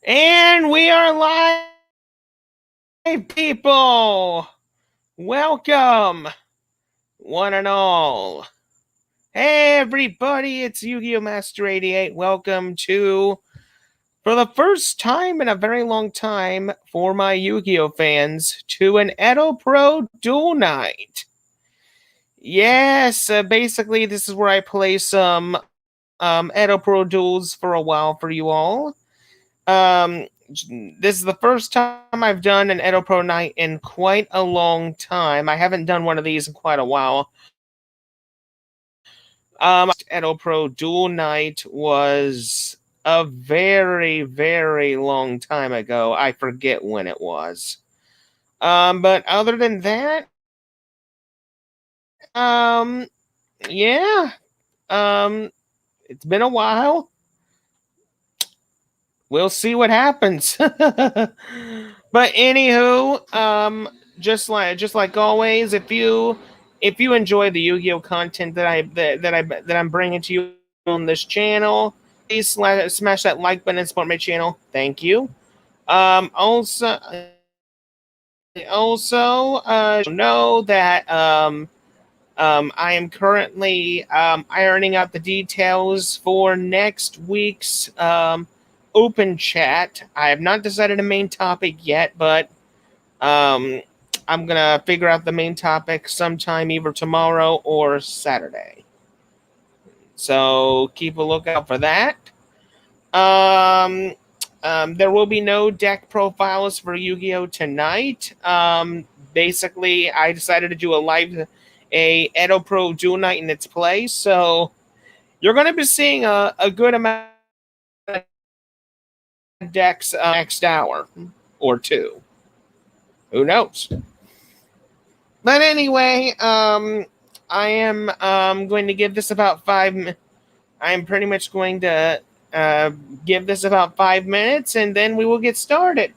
And we are live, people. Welcome, one and all. Hey, everybody, it's Yu-Gi-Oh! Master 88. Welcome to, for the first time in a very long time for my Yu-Gi-Oh! Fans, to an EDOPRO Duel Night. Yes, basically, this is where I play some EDOPRO duels for a while for you all. This is the first time I've done an Edo Pro night in quite a long time. I haven't done one of these in quite a while. Edo Pro Duel Night was a very, very long time ago. I forget when it was. But other than that, um, yeah, it's been a while. We'll see what happens. But anywho, just like always, if you enjoy the Yu-Gi-Oh content that I'm bringing to you on this channel, please smash that like button and support my channel. Thank you. Also, know that I am currently ironing out the details for next week's open chat. I have not decided a main topic yet, but um, I'm going to figure out the main topic sometime either tomorrow or Saturday. So keep a lookout for that. There will be no deck profiles for Yu-Gi-Oh! Tonight. Basically, I decided to do a Edo Pro Duel Night in its place, so you're going to be seeing a good amount of decks next hour or two. Who knows? But anyway, I am going to give this about I'm pretty much going to uh, give this about 5 minutes, and then we will get started.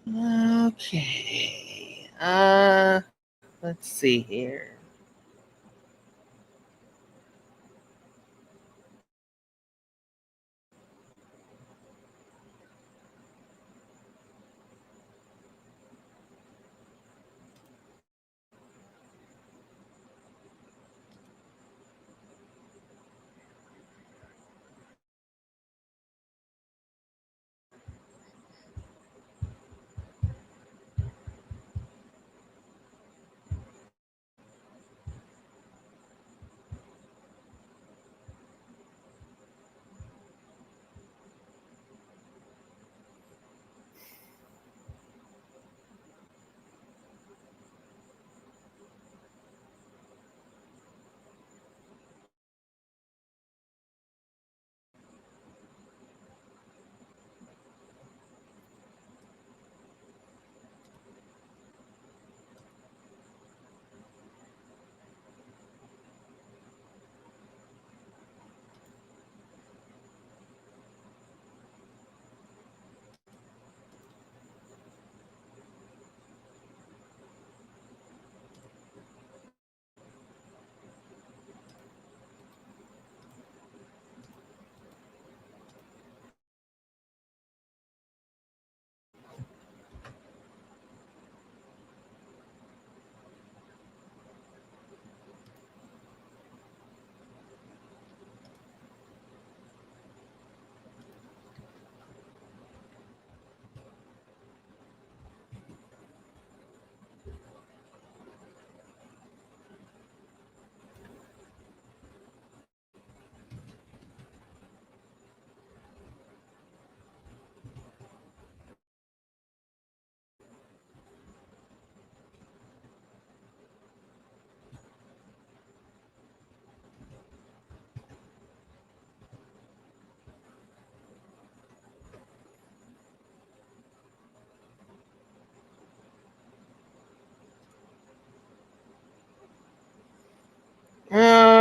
Okay. Let's see here.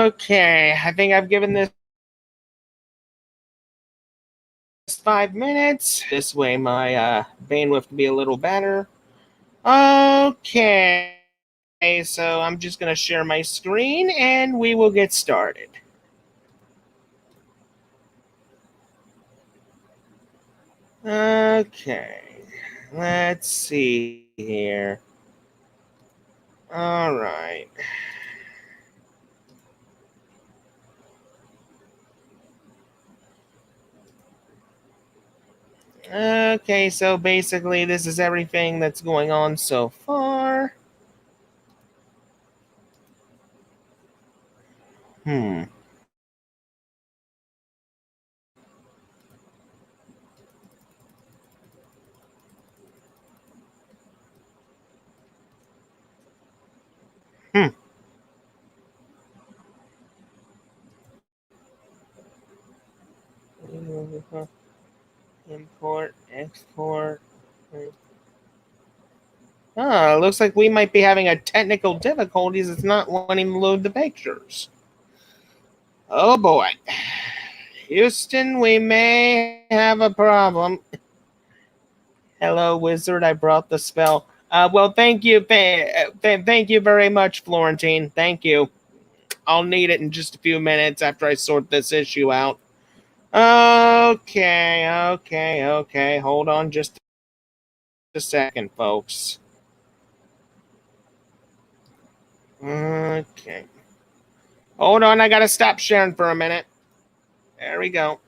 Okay, I think I've given this 5 minutes. This way my bandwidth can be a little better. Okay, so I'm just going to share my screen and we will get started. Okay, let's see here. All right. Okay, so basically, this is everything that's going on so far. Hmm. Hmm. Import, export. Ah, looks like we might be having a technical difficulties. It's not wanting to load the pictures. Oh boy. Houston, we may have a problem. Hello, wizard. I brought the spell. Well, thank you. Thank you very much, Florentine. Thank you. I'll need it in just a few minutes after I sort this issue out. Okay. Hold on just a second, folks. Okay. Hold on, I gotta stop sharing for a minute. There we go.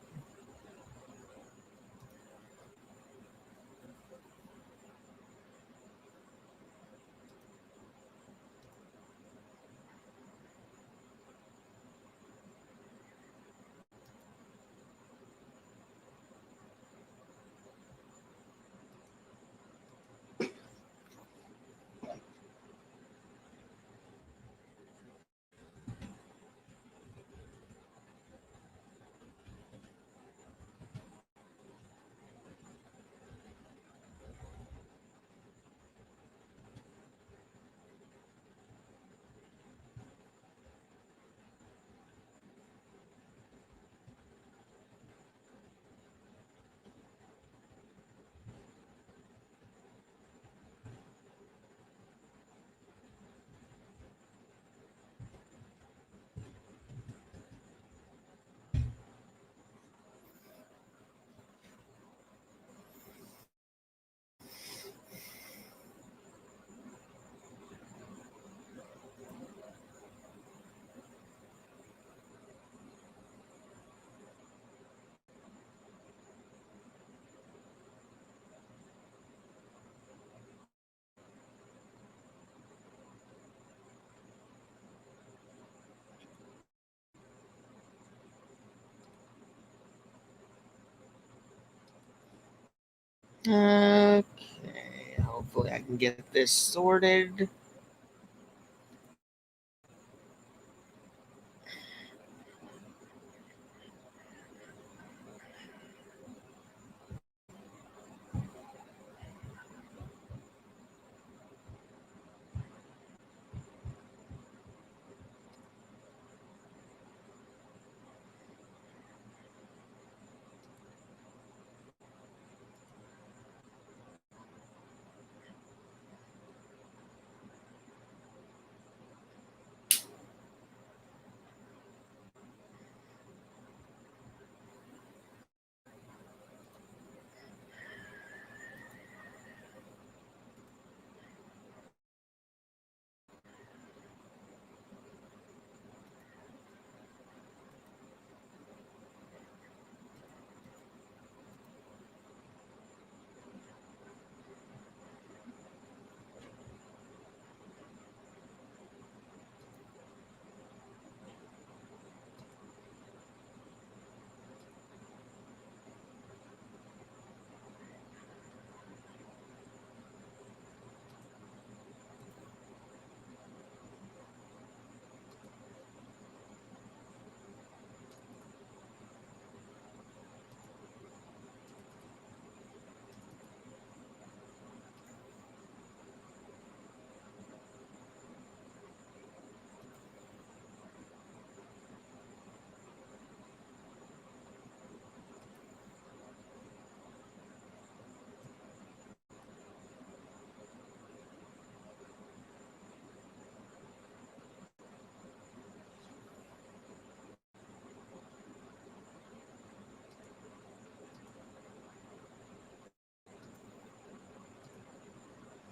Okay, hopefully I can get this sorted.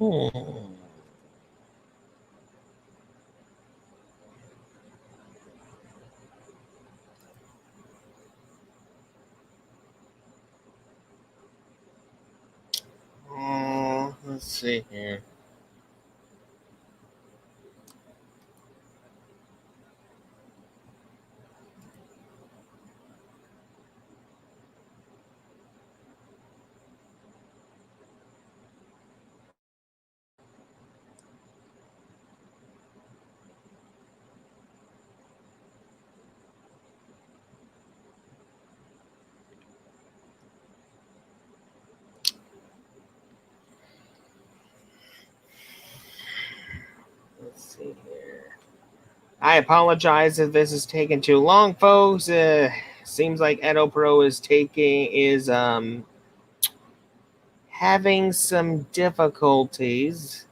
Hmm. Let's see here. Let's see here. I apologize if this is taking too long, folks. Seems like EDOPRO is having some difficulties.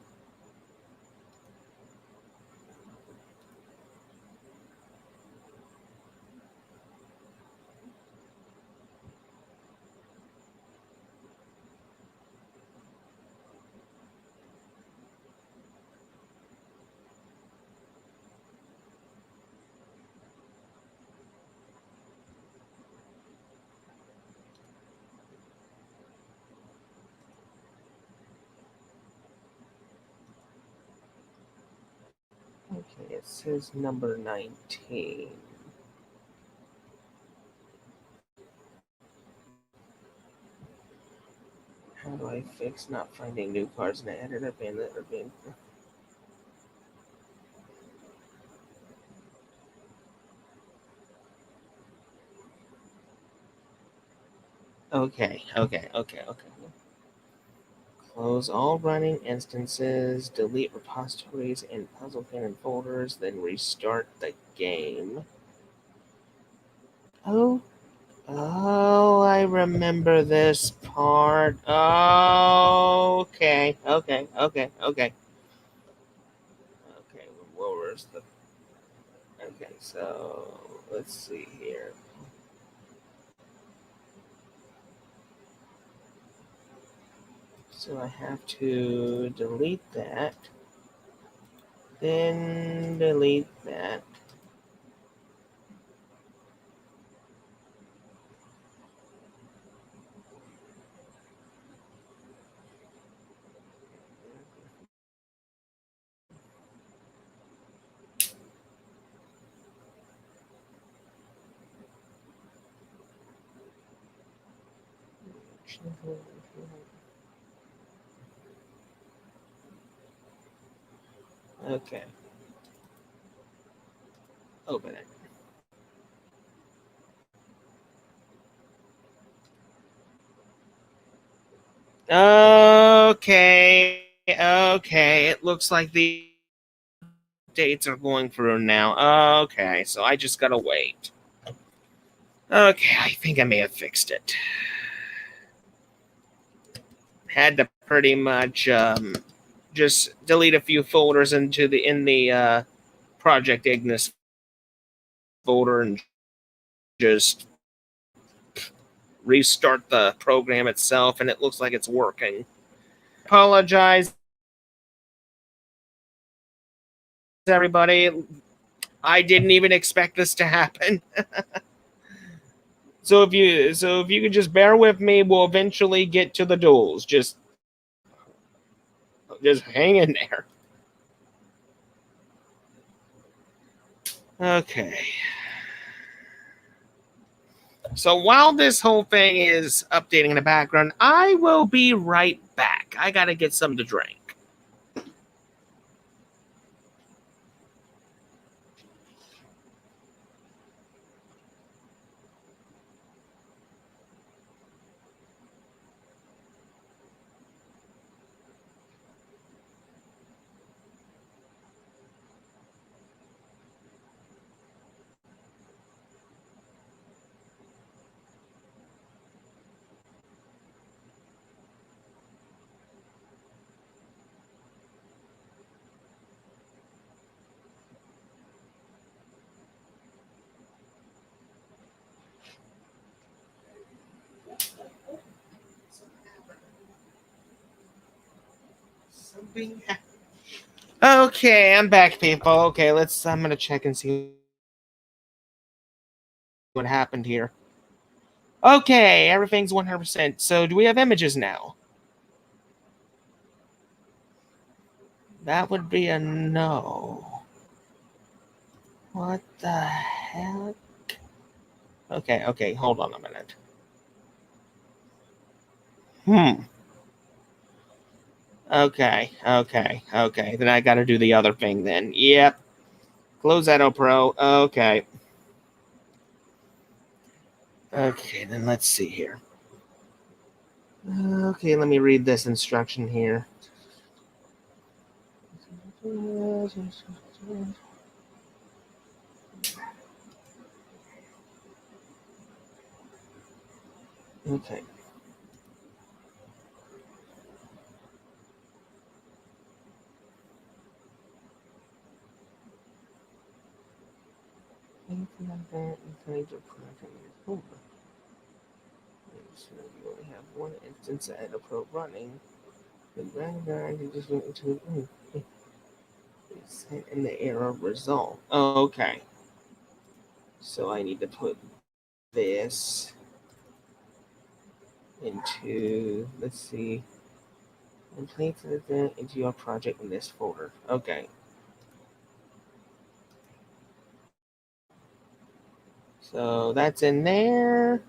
Okay, it says number 19. How do I fix not finding new cards in the editor bin that are being. Okay. Close all running instances, delete repositories and puzzle canon folders, then restart the game. Oh, I remember this part. Oh, okay. Where's the? Okay, so let's see here. So I have to delete that, then delete that. Okay, open it. Okay. It looks like the dates are going through now. Okay, so I just gotta wait. Okay, I think I may have fixed it. Had to pretty much just delete a few folders in the Project Ignis folder and just restart the program itself, and it looks like it's working. Apologize, everybody. I didn't even expect this to happen. So if you could just bear with me, we'll eventually get to the duels. Just hang in there. Okay. So while this whole thing is updating in the background, I will be right back. I gotta get something to drink. Okay, I'm back, people. Okay, I'm gonna check and see what happened here. Okay, everything's 100%. So, do we have images now? That would be a no. What the heck? Okay, hold on a minute. Okay. Then I gotta do the other thing then. Yep. Close EDOPRO. Okay. Okay, then let's see here. Okay, let me read this instruction here. Okay. So you only have one instance of EDOPRO running. The background you just went into and the error result. Okay. So I need to put this into, let's see, and place it into your project in this folder. Okay. So that's in there.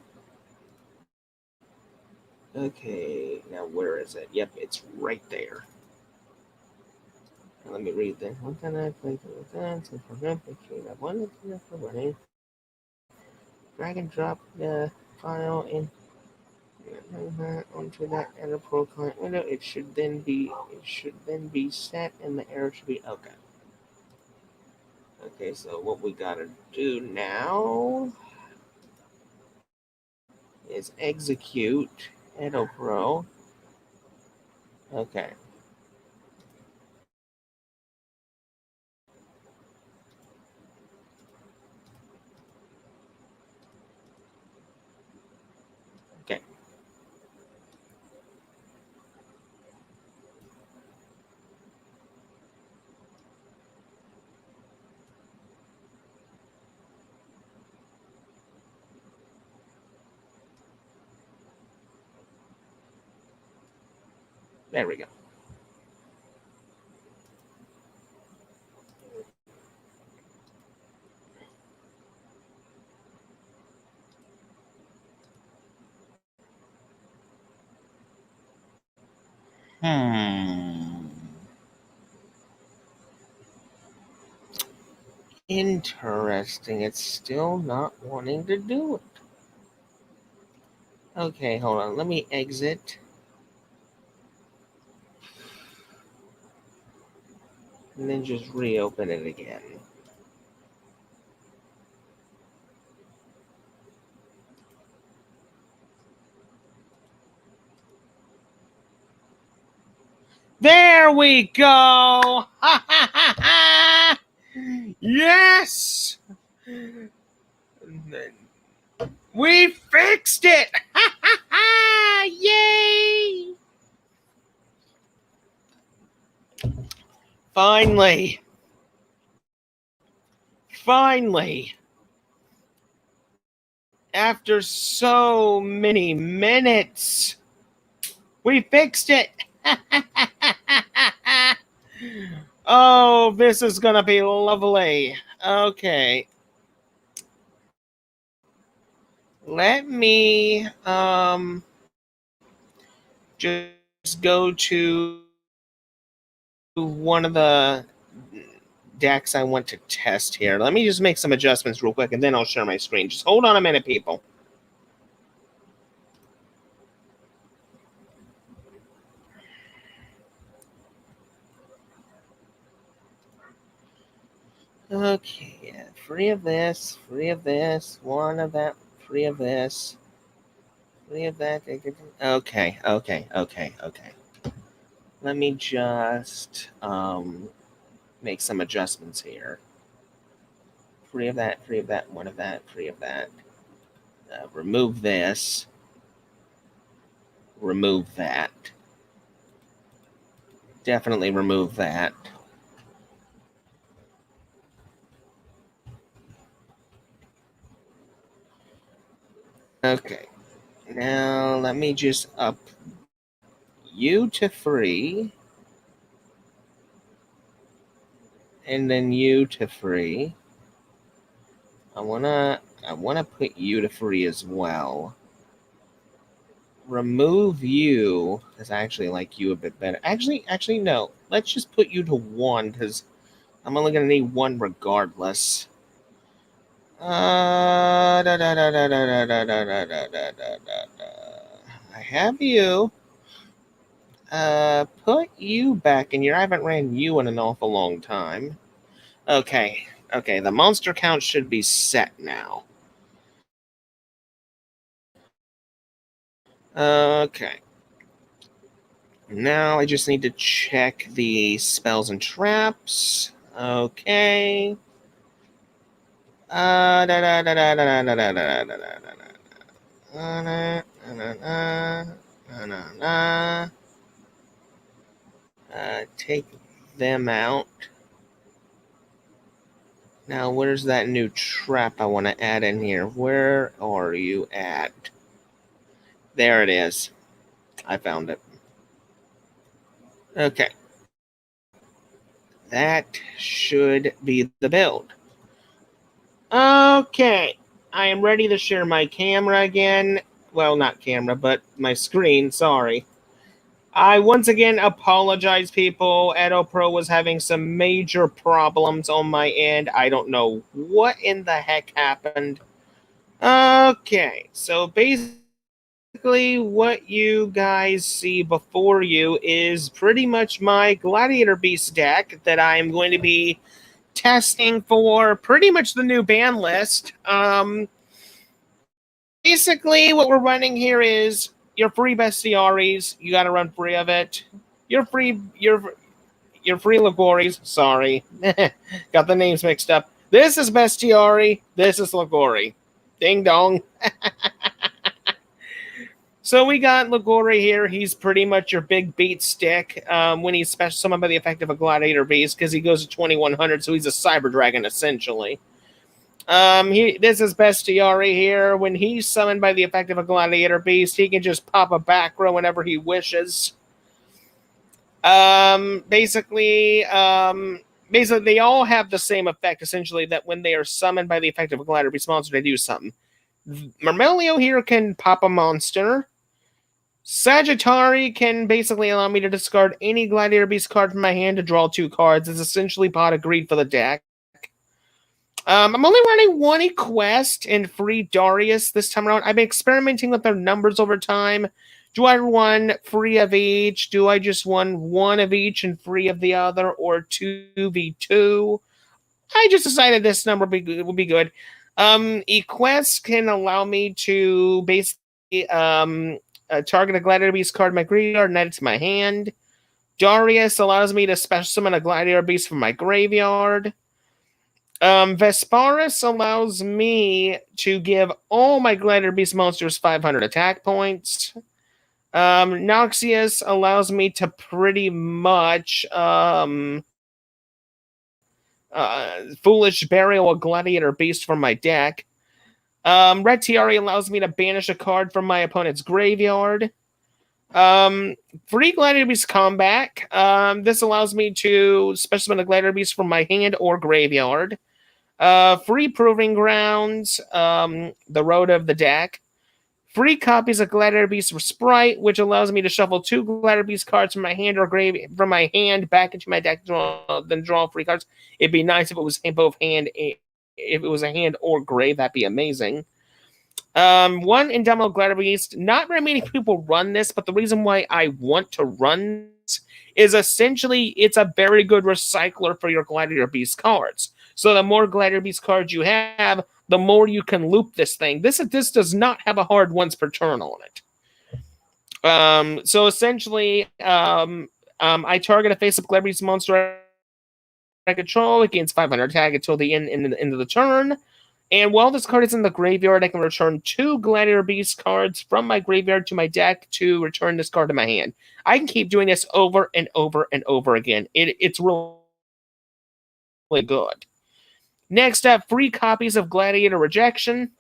Okay, now where is it? Yep, it's right there. Let me read that. What can I play with that? So prevent the tree. I wanted to for running. Drag and drop the file in onto that EDOPRO client window. It should then be set, and the error should be okay. Okay, so what we gotta do now is execute EDOPRO. Okay. Okay. There we go. Interesting. It's still not wanting to do it. Okay, hold on. Let me exit. And then just reopen it again. There we go! Yes! We fixed it! Yay! Finally. After so many minutes, we fixed it. Oh, this is gonna be lovely. Okay. Let me just go to one of the decks I want to test here. Let me just make some adjustments real quick, and then I'll share my screen. Just hold on a minute, people. Okay, free of this, one of that, free of this, free of that. Okay. Let me just make some adjustments here. Free of that, one of that, free of that. Remove this. Remove that. definitely remove that. Okay. Now let me just up you to free. And then you to free. I wanna put you to free as well. Remove you because I actually like you a bit better. Actually no. Let's just put you to 1 because I'm only gonna need 1 regardless. I have you. Put you back in here. I haven't ran you in an awful long time. Okay. Okay, the monster count should be set now. Okay. Now I just need to check the spells and traps. Okay. Take them out. Now, where's that new trap I want to add in here? Where are you at? There it is. I found it. Okay. That should be the build. Okay. I am ready to share my camera again. Well, not camera, but my screen. Sorry. I once again apologize, people. EDOPRO was having some major problems on my end. I don't know what in the heck happened. Okay, so basically what you guys see before you is pretty much my Gladiator Beast deck that I'm going to be testing for pretty much the new ban list. Basically what we're running here is your free bestiaries. You got to run free of it. Your free Ligoris. Sorry, got the names mixed up. This is bestiari. This is Ligori. Ding dong. So we got Ligori here. He's pretty much your big beat stick when he's special summoned by the effect of a Gladiator Beast because he goes to 2100, so he's a Cyber Dragon essentially. This is Bestiari here. When he's summoned by the effect of a Gladiator Beast, he can just pop a back row whenever he wishes. Basically, they all have the same effect, essentially, that when they are summoned by the effect of a Gladiator Beast monster, they do something. Mermelio here can pop a monster. Sagittari can basically allow me to discard any Gladiator Beast card from my hand to draw 2 cards. It's essentially Pot of Greed for the deck. I'm only running 1 Quest and free Darius this time around. I've been experimenting with their numbers over time. Do I run free of each? Do I just run 1 of each and free of the other, or 2v2? I just decided this number would be good. Equest can allow me to basically target a Gladiator Beast card in my graveyard and add it to my hand. Darius allows me to special summon a Gladiator Beast from my graveyard. Vesparis allows me to give all my Gladiator Beast monsters 500 attack points. Noxious allows me to pretty much Foolish Burial a Gladiator Beast from my deck. Red Tiari allows me to banish a card from my opponent's graveyard. Free Gladiator Beast Comeback. This allows me to special summon a Gladiator Beast from my hand or graveyard. Free Proving Grounds, the road of the deck. Free copies of Gladiator Beast Sprite, which allows me to shuffle 2 Gladiator Beast cards from my hand or from my hand back into my deck, then draw free cards. It'd be nice if it was both hand, if it was a hand or grave. That'd be amazing. 1 Indomitable Gladiator Beast. Not very many people run this, but the reason why I want to run this is essentially it's a very good recycler for your Gladiator Beast cards. So the more Gladiator Beast cards you have, the more you can loop this thing. This does not have a hard once per turn on it. So essentially, I target a face-up Gladiator Beast monster I control. It gains 500 attack until the end of the turn. And while this card is in the graveyard, I can return 2 Gladiator Beast cards from my graveyard to my deck to return this card to my hand. I can keep doing this over and over and over again. It's really good. Next up, free copies of Gladiator Rejection.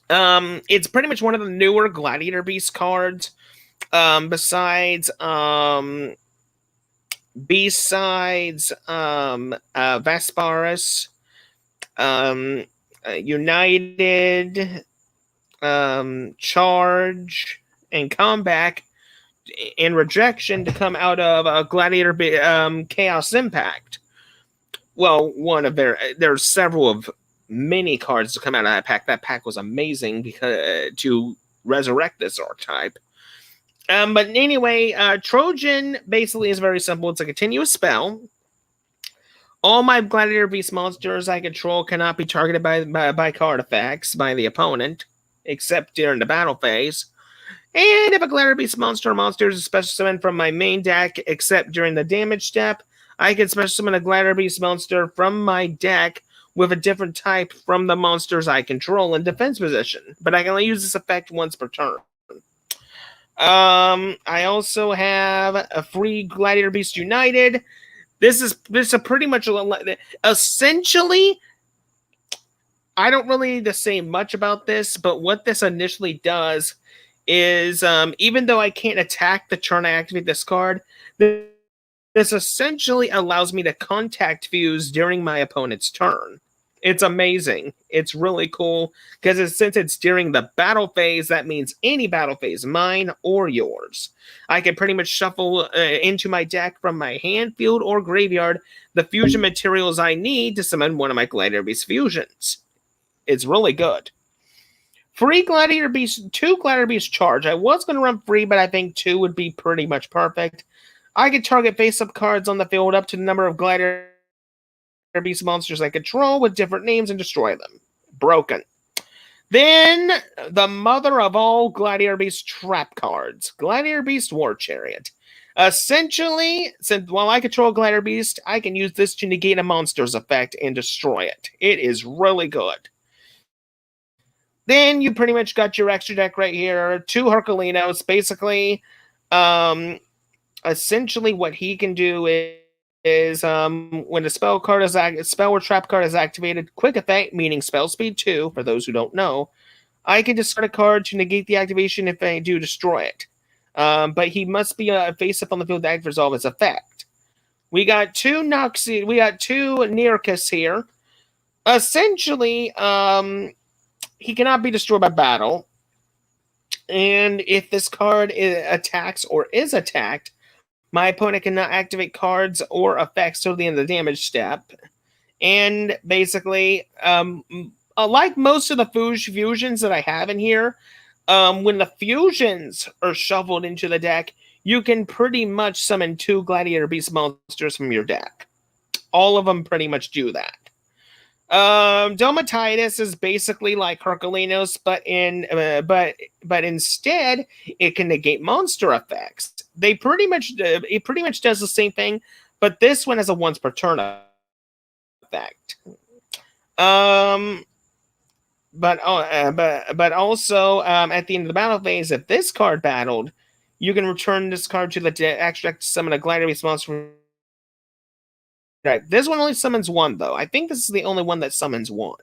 It's pretty much one of the newer Gladiator Beast cards. Besides Vesparis, United, Charge, and Comeback, and Rejection to come out of Gladiator Chaos Impact. Well, there's several of many cards to come out of that pack. That pack was amazing because to resurrect this archetype. But anyway, Trojan basically is very simple. It's a continuous spell. All my Gladiator Beast monsters I control cannot be targeted by card effects by the opponent, except during the battle phase. And if a Gladiator Beast monster or monster is special summoned from my main deck, except during the damage step, I can special summon a Gladiator Beast monster from my deck with a different type from the monsters I control in defense position. But I can only use this effect once per turn. I also have a free Gladiator Beast United. This is pretty much essentially. I don't really need to say much about this, but what this initially does is, even though I can't attack the turn I activate this card, this essentially allows me to contact fuse during my opponent's turn. It's amazing. It's really cool because since it's during the battle phase, that means any battle phase, mine or yours. I can pretty much shuffle into my deck from my hand, field, or graveyard the fusion materials I need to summon one of my Gladiator Beast fusions. It's really good. Free Gladiator Beast, 2 Gladiator Beast Charge. I was going to run free, but I think 2 would be pretty much perfect. I can target face-up cards on the field up to the number of Gladiator Beast monsters I control with different names and destroy them. Broken. Then, the mother of all Gladiator Beast trap cards. Gladiator Beast War Chariot. Essentially, since while I control Gladiator Beast, I can use this to negate a monster's effect and destroy it. It is really good. Then you pretty much got your extra deck right here. 2 Herculinos. Basically, essentially what he can do is when a spell or trap card is activated, quick effect, meaning spell speed 2, for those who don't know, I can discard a card to negate the activation if I do destroy it. But he must be face up on the field to resolve its effect. We got 2 Noxie, we got 2 Nearchus here. Essentially, he cannot be destroyed by battle. And if this card attacks or is attacked, my opponent cannot activate cards or effects till the end of the damage step. And basically, like most of the fusions that I have in here, when the fusions are shuffled into the deck, you can pretty much summon 2 Gladiator Beast monsters from your deck. All of them pretty much do that. Domititis is basically like Herculinos, but instead it can negate monster effects. It pretty much does the same thing, but this one has a once per turn effect. But also at the end of the battle phase, if this card battled, you can return this card to the extra deck to summon a Gladiator Beast monster. Right. This one only summons 1, though. I think this is the only one that summons 1.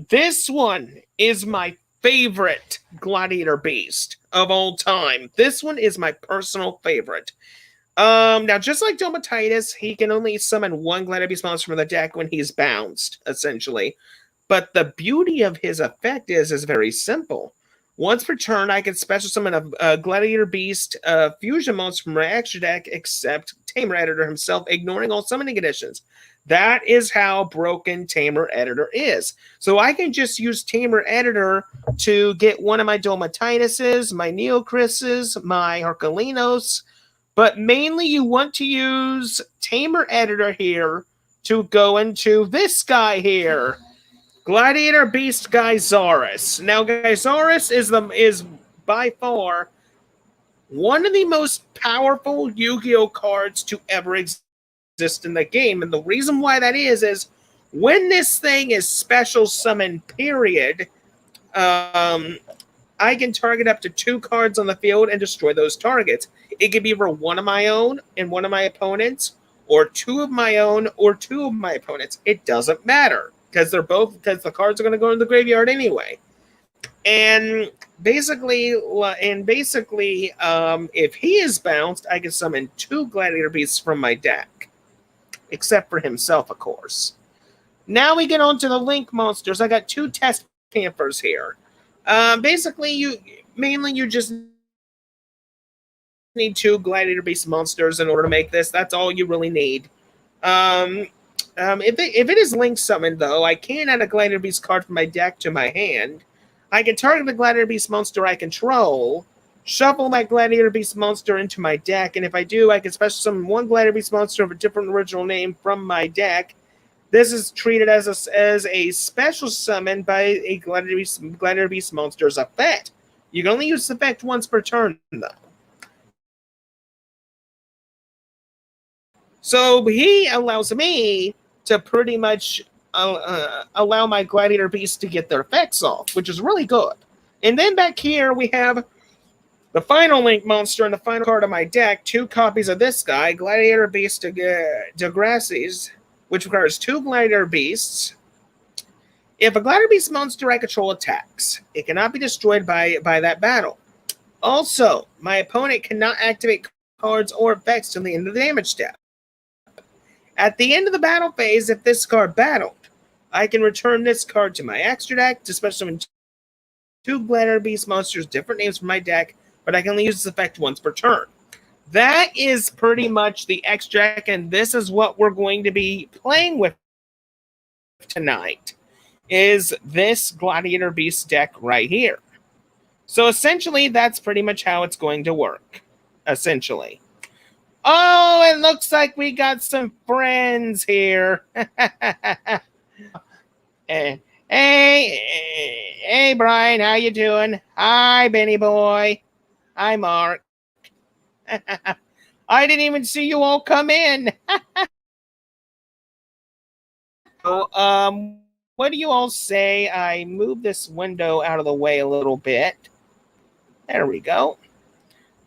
This one is my favorite Gladiator Beast of all time. This one is my personal favorite. Now, just like Domititis, he can only summon 1 Gladiator Beast monster from the deck when he's bounced, essentially. But the beauty of his effect is very simple. Once per turn, I can special summon a Gladiator Beast fusion monster from my extra deck, except Tamer Editor himself, ignoring all summoning conditions. That is how broken Tamer Editor is. So I can just use Tamer Editor to get one of my Domititis, my Neocrises, my Herculinos, but mainly you want to use Tamer Editor here to go into this guy here. Gladiator Beast Gyzaris. Now, Gyzaris is by far one of the most powerful Yu-Gi-Oh cards to ever exist. exist in the game. And the reason why that is when this thing is special summon, period, I can target up to 2 cards on the field and destroy those targets. It could be for one of my own and one of my opponents, or 2 of my own or 2 of my opponents. It doesn't matter because the cards are going to go in the graveyard anyway. And basically, if he is bounced, I can summon 2 Gladiator Beasts from my deck, except for himself, of course. Now we get on to the Link monsters. I got 2 Test Panthers here. Basically, you just need 2 Gladiator Beast monsters in order to make this. That's all you really need. If it is Link summoned, though, I can add a Gladiator Beast card from my deck to my hand. I can target the Gladiator Beast monster I control, shuffle my Gladiator Beast monster into my deck, and if I do, I can special summon 1 Gladiator Beast monster of a different original name from my deck. This is treated as a special summon by a Gladiator Beast monster's effect. You can only use the effect once per turn, though. So he allows me to pretty much allow my Gladiator Beasts to get their effects off, which is really good. And then back here we have the final Link monster and the final card of my deck, 2 copies of this guy, Gladiator Beast Degrassi's, which requires 2 Gladiator Beasts. If a Gladiator Beast monster I control attacks, it cannot be destroyed by that battle. Also, my opponent cannot activate cards or effects till the end of the damage step. At the end of the battle phase, if this card battled, I can return this card to my extra deck to special summon 2 Gladiator Beast monsters, different names from my deck, but I can only use this effect once per turn. That is pretty much the extra deck, and this is what we're going to be playing with tonight, is this Gladiator Beast deck right here. So essentially, that's pretty much how it's going to work, essentially. Oh, it looks like we got some friends here. Hey, Brian, how you doing? Hi, Benny boy. Hi, Mark. I didn't even see you all come in. So, what do you all say I move this window out of the way a little bit? There we go.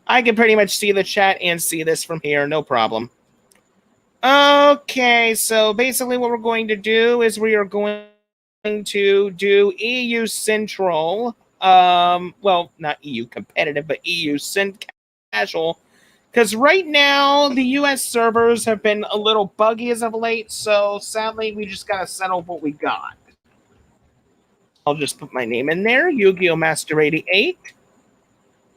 I can pretty much see the chat and see this from here, no problem. Okay, so basically what we're going to do is we are going to do EU Central. Well, not EU competitive, but EU casual. Because right now, the US servers have been a little buggy as of late, so sadly, we just got to settle what we got. I'll just put my name in there, Yu-Gi-Oh! Master 88.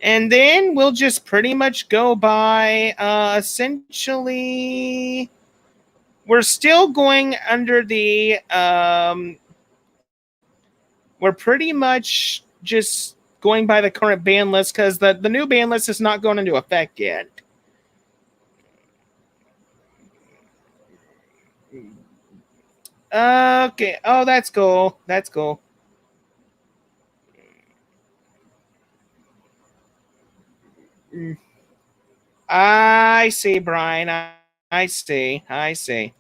And then we'll just pretty much go by, essentially, we're still going under the, we're pretty much just going by the current ban list because the new ban list is not going into effect yet. Okay. Oh, that's cool. That's cool. I see, Brian. I see. I see.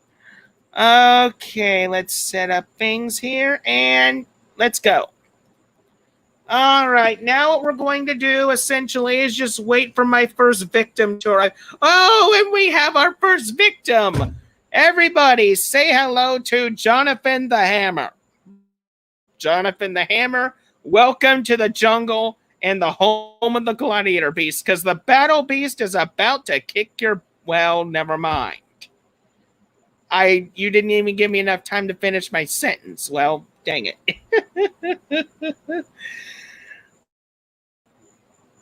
Okay, let's set up things here and let's go. All right, now what we're going to do essentially is just wait for my first victim to arrive. Oh, and we have our first victim. Everybody say hello to Jonathan the Hammer. Jonathan the Hammer, welcome to the jungle and the home of the Gladiator Beast, because the Battle Beast is about to kick your... Well, never mind. You didn't even give me enough time to finish my sentence. Well, dang it.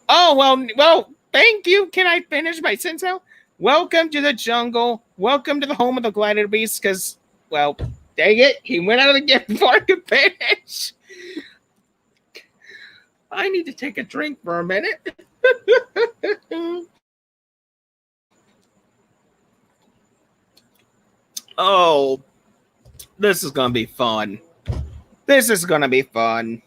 Oh, well, thank you. Can I finish my sentence now? Welcome to the jungle. Welcome to the home of the Gladiator Beast, because, well, dang it. He went out of the game before I could finish. I need to take a drink for a minute. Oh, this is going to be fun. This is going to be fun.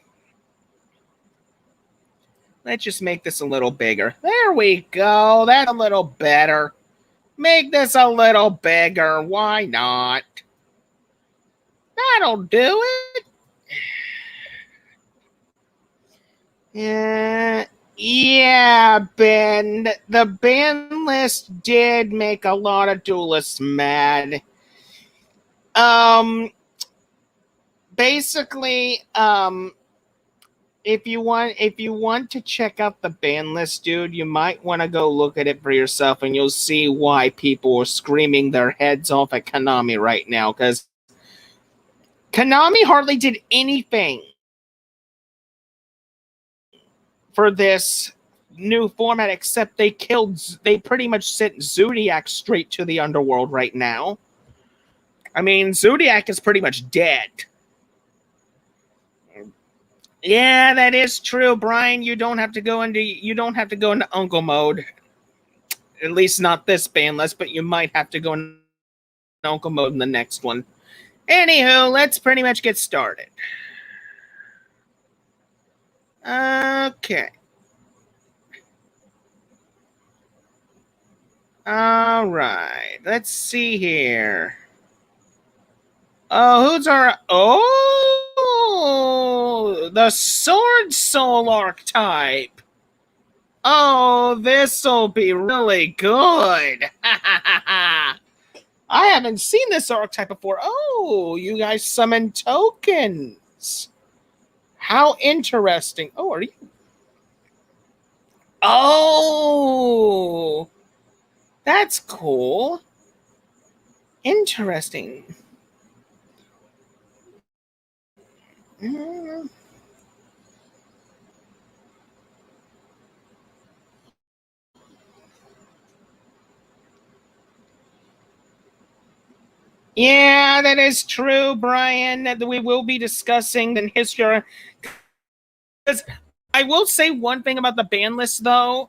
Let's just make this a little bigger. There we go. That's a little better. Make this a little bigger. Why not? That'll do it. Yeah, Ben. The ban list did make a lot of duelists mad. Um, basically, if you want to check out the ban list, dude, you might want to go look at it for yourself, and you'll see why people are screaming their heads off at Konami right now. Because Konami hardly did anything for this new format except they pretty much sent Zodiac straight to the underworld right now. I mean, Zodiac is pretty much dead. Yeah, that is true, Brian. You don't have to go into uncle mode. At least not this ban list, but you might have to go into uncle mode in the next one. Anywho, let's pretty much get started. Okay. All right. Let's see here. Who's our... Oh! The Sword Soul archetype. Oh, this'll be really good. I haven't seen this archetype before. Oh, you guys summon tokens. How interesting. Oh, are you... Oh! That's cool. Interesting. Yeah, that is true, Brian. That we will be discussing the history. Because I will say one thing about the ban list, though.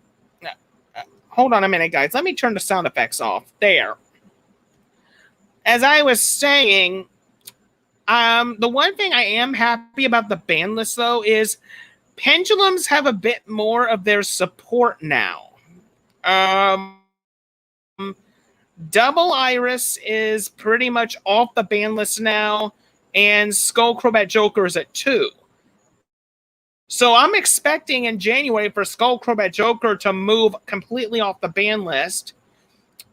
Hold on a minute, guys. Let me turn the sound effects off. There. As I was saying, the one thing I am happy about the ban list, though, is pendulums have a bit more of their support now. Double Iris is pretty much off the ban list now, and Skull Crobat Joker is at 2. So I'm expecting in January for Skull Crobat Joker to move completely off the ban list.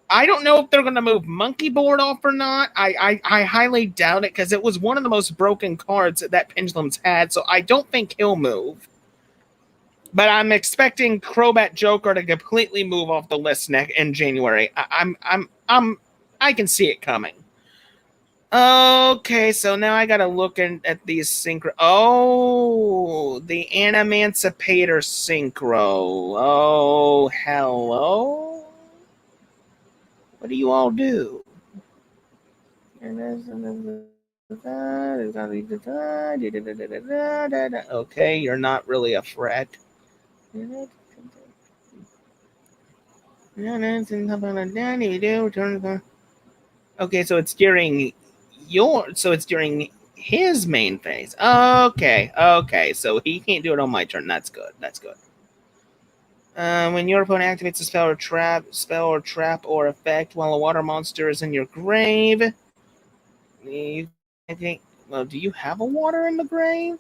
I don't know if they're going to move Monkey Board off or not. I highly doubt it because it was one of the most broken cards that Pendulum's had, so I don't think he'll move. But I'm expecting Crobat Joker to completely move off the list in January. I can see it coming. Okay, so now I gotta look at these synchro. Oh, the Animancipator synchro. Oh, hello. What do you all do? Okay, you're not really a threat. Okay, so it's during his main phase. Okay, so he can't do it on my turn. That's good. When your opponent activates a spell or trap or effect while a water monster is in your grave, do you have a water in the grave?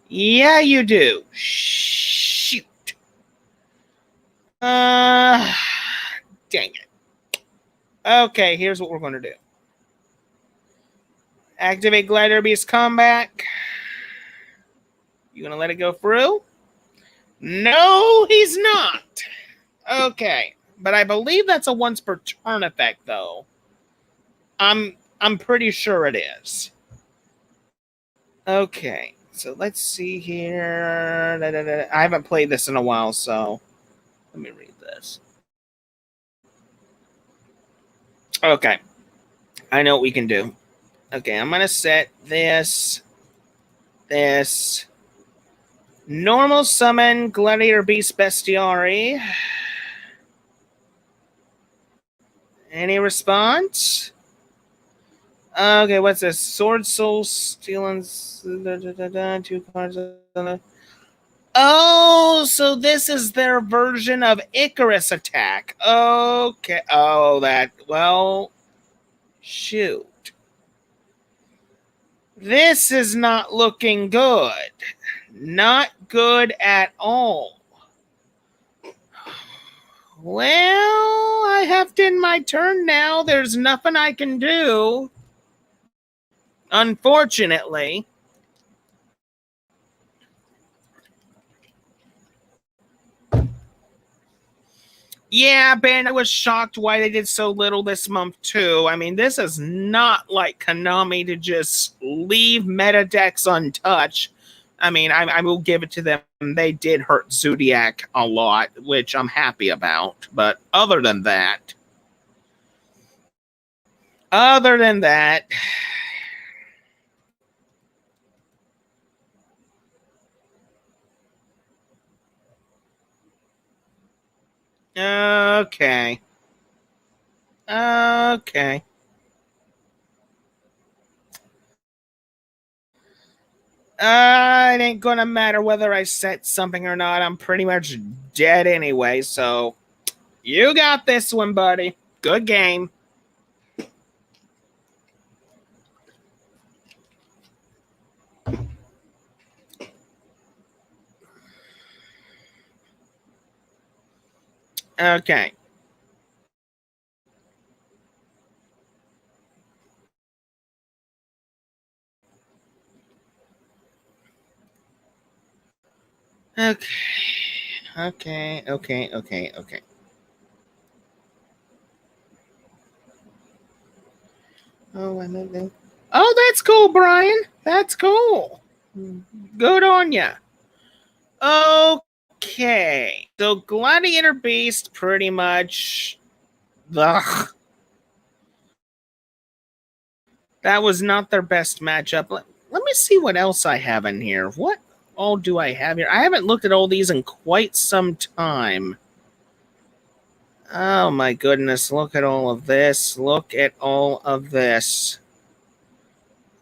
Yeah, you do. Shoot. Dang it. Okay, here's what we're going to do. Activate Glider Beast Comeback. You going to let it go through? No, he's not. Okay, but I believe that's a once per turn effect, though. I'm pretty sure it is. Okay, so let's see here. I haven't played this in a while, so let me read this. Okay, I know what we can do. Okay, I'm gonna set this. Normal summon Gladiator Beast Bestiary. Any response? Okay, what's this? Sword Soul stealing 2 cards. Oh, so this is their version of Icarus attack. Okay. Oh, that. Well, shoot. This is not looking good. Not good at all. Well, I have to end my turn now. There's nothing I can do. Unfortunately. Yeah, Ben, I was shocked why they did so little this month, too. I mean, this is not like Konami to just leave meta decks untouched. I mean, I will give it to them. They did hurt Zodiac a lot, which I'm happy about. But other than that, okay. Okay. It ain't gonna matter whether I set something or not. I'm pretty much dead anyway, so you got this one, buddy. Good game. Okay. Okay. Okay. Oh, I know that. Oh, that's cool, Brian. That's cool. Good on ya. Okay. So Gladiator Beast pretty much. Ugh. That was not their best matchup. Let me see what else I have in here. What all do I have here? I haven't looked at all these in quite some time. Oh my goodness, look at all of this. Look at all of this.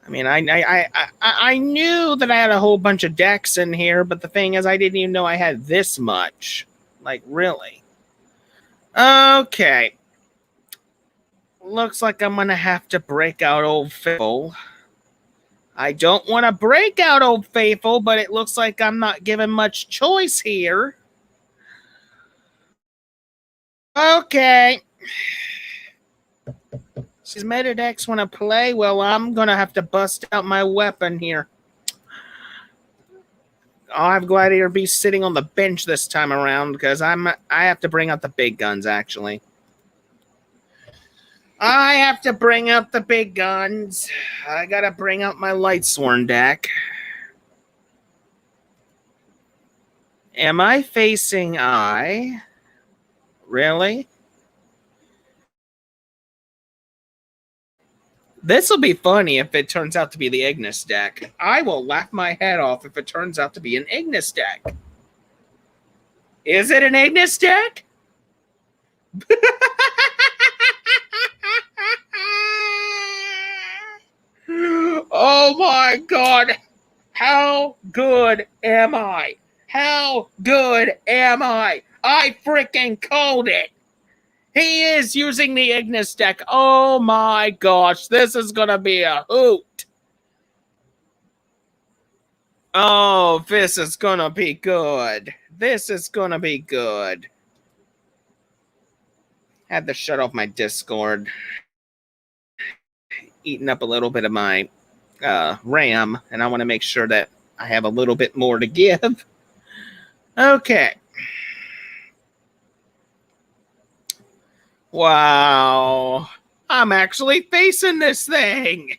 I mean, I knew that I had a whole bunch of decks in here, but the thing is, I didn't even know I had this much. Like, really? Okay. Looks like I'm going to have to break out Old Faithful. I don't want to break out Old Faithful, but it looks like I'm not given much choice here. Okay. These meta decks want to play? Well, I'm going to have to bust out my weapon here. I'll have Gladiator Beast sitting on the bench this time around because I have to bring out the big guns, actually. I have to bring out the big guns. I got to bring out my Lightsworn deck. Am I facing I? Really? This will be funny if it turns out to be the Ignis deck. I will laugh my head off if it turns out to be an Ignis deck. Is it an Ignis deck? Oh my god. How good am I? How good am I? I freaking called it. He is using the Ignis deck. Oh my gosh, this is going to be a hoot. Oh, this is going to be good. This is going to be good. Had to shut off my Discord. Eating up a little bit of my RAM, and I want to make sure that I have a little bit more to give. Okay. Wow. I'm actually facing this thing.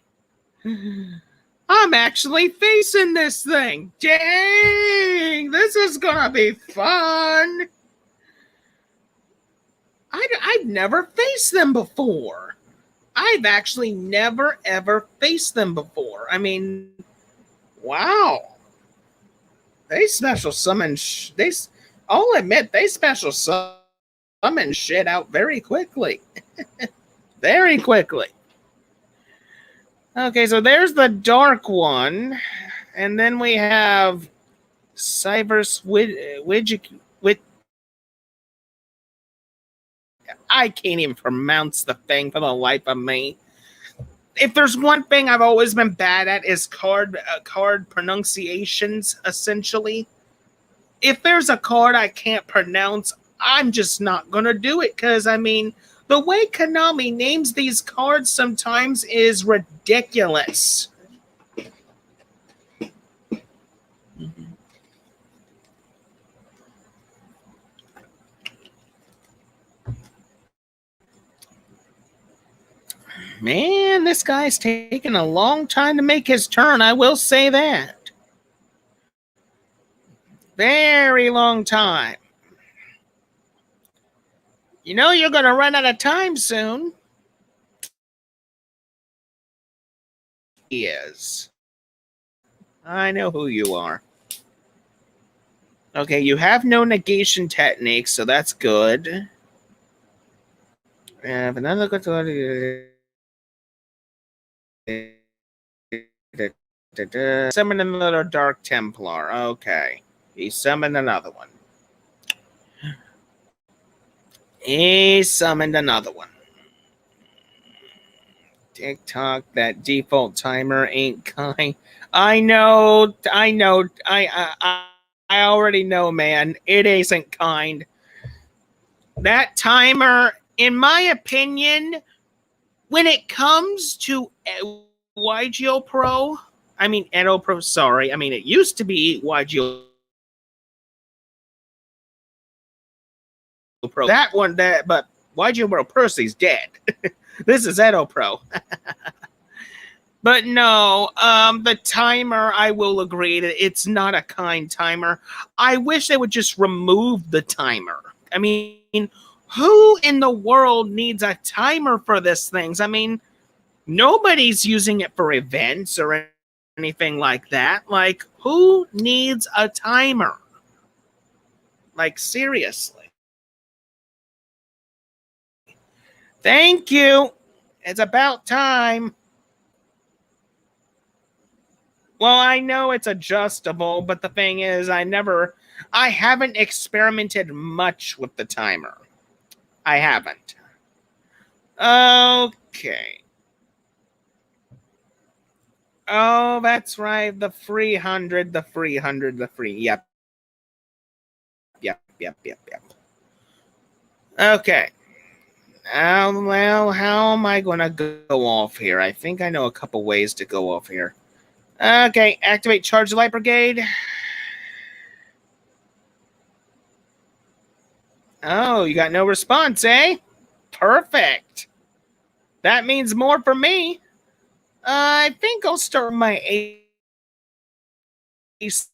I'm actually facing this thing. Dang, this is going to be fun. I've never faced them before. I've actually never, ever faced them before. I mean, wow. They special summon. I'll admit, they special summon shit out very quickly. Very quickly. Okay, so there's the dark one. And then we have Cybers with I can't even pronounce the thing for the life of me. If there's one thing I've always been bad at is card pronunciations. Essentially, if there's a card I can't pronounce, I'm just not gonna do it. Because I mean, the way Konami names these cards sometimes is ridiculous. Man, this guy's taking a long time to make his turn. I will say that. Very long time. You know you're going to run out of time soon. He is. I know who you are. Okay, you have no negation techniques, so that's good. Another good. Summon another Dark Templar. Okay. He summoned another one. He summoned another one. TikTok, that default timer ain't kind. I know. I already know, man. It isn't kind. That timer, in my opinion, when it comes to YGO Pro, I mean EDOPRO, sorry. I mean, it used to be YGO Pro. That one, but YGO Pro Percy's dead. This is EDOPRO. But no, the timer, I will agree that it's not a kind timer. I wish they would just remove the timer. I mean, who in the world needs a timer for this thing? I mean, nobody's using it for events or anything like that. Like, who needs a timer? Like, seriously. Thank you. It's about time. Well, I know it's adjustable, but the thing is, I haven't experimented much with the timer. I haven't. Okay. Oh, that's right. The free 100, the free 100, the free. Yep. Okay. Well, how am I going to go off here? I think I know a couple ways to go off here. Okay, activate Charge Light Brigade. Oh, you got no response, eh? Perfect. That means more for me. I think I'll start my ace.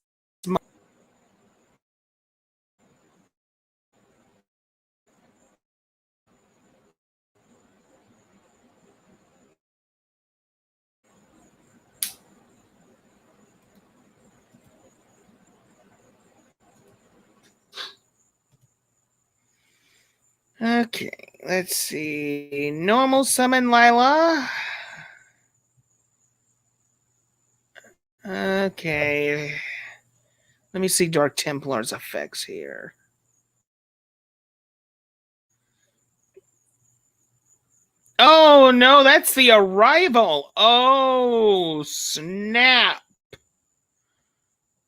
Okay, let's see. Normal summon Lila. Okay. Let me see Dark Templar's effects here. Oh, no, that's the arrival. Oh, snap.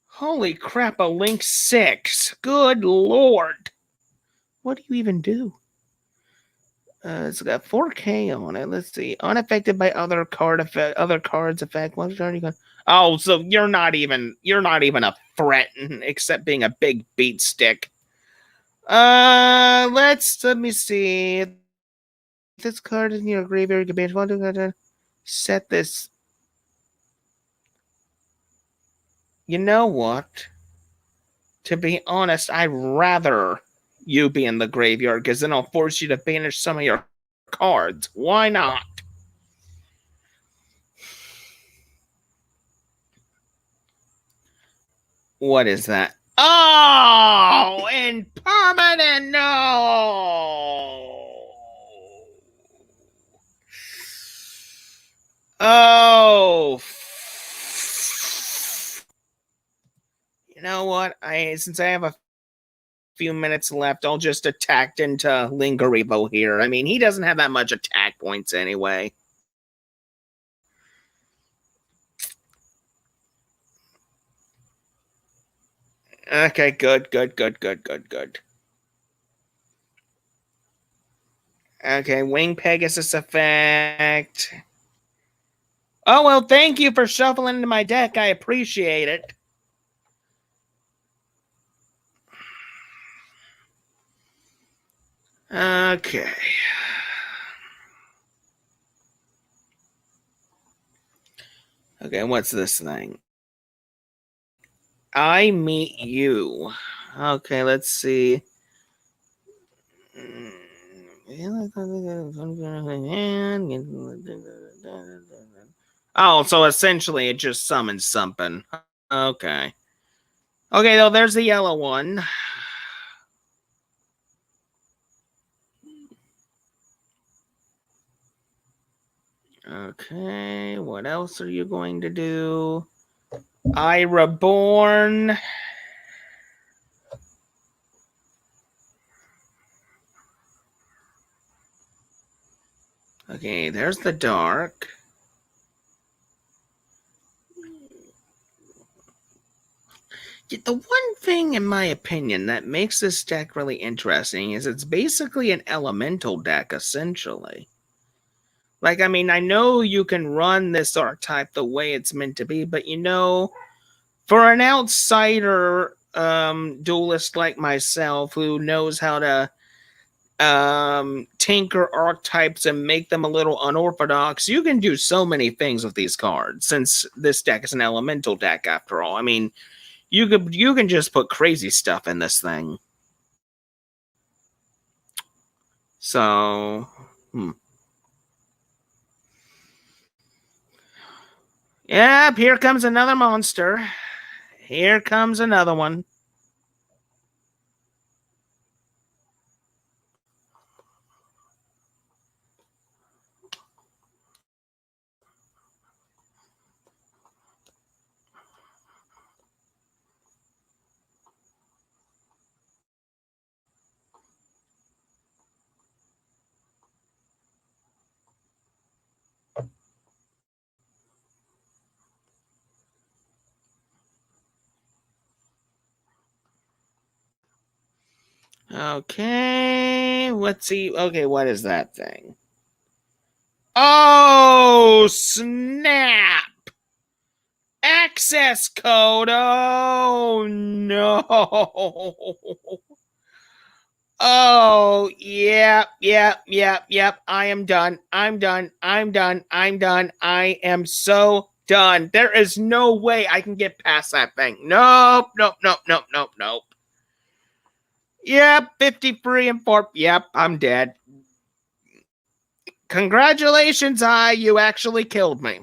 Holy crap, a Link 6. Good lord. What do you even do? It's got 4K on it. Let's see. Unaffected by other cards effect. What are you going? Oh, so you're not even a threat except being a big beat stick. Let me see. This card is in your graveyard. You can want to set this. You know what? To be honest, I'd rather you be in the graveyard because then I'll force you to banish some of your cards. Why not? What is that? Oh, impermanent, no. Oh. You know what? Since I have a few minutes left, I'll just attack into Lingerivo here. I mean, he doesn't have that much attack points anyway. Okay, good. Okay, Wing Pegasus effect. Oh, well, thank you for shuffling into my deck. I appreciate it. Okay. Okay, what's this thing? I meet you. Okay, let's see. Oh, so essentially it just summons something. Okay. Okay, though, there's the yellow one. Okay, what else are you going to do? I Reborn. Okay, there's the dark. The one thing, in my opinion, that makes this deck really interesting is it's basically an elemental deck, essentially. Like, I mean, I know you can run this archetype the way it's meant to be, but for an outsider duelist like myself who knows how to tinker archetypes and make them a little unorthodox, you can do so many things with these cards, since this deck is an elemental deck after all. I mean, you can just put crazy stuff in this thing. So, Yep, here comes another monster. Here comes another one. Okay, let's see. Okay, what is that thing? Oh, snap! Access code. Oh, no. Oh, yep. I am done. I'm done. I am so done. There is no way I can get past that thing. Nope. Yep, 53 and 4. Yep, I'm dead. Congratulations, you actually killed me.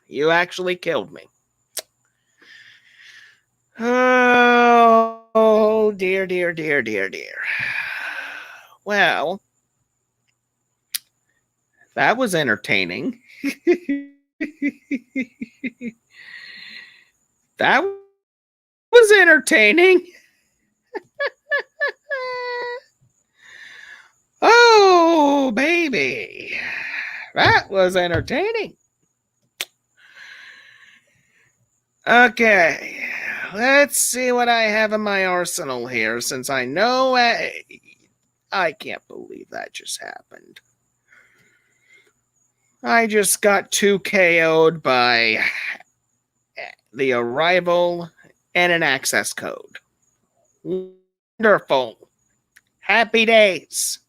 You actually killed me. Oh, dear. Well, that was entertaining. That was entertaining. Oh, baby. That was entertaining. Okay. Let's see what I have in my arsenal here, since I know I can't believe that just happened. I just got 2 KO'd by the arrival and an access code. Wonderful. Happy days.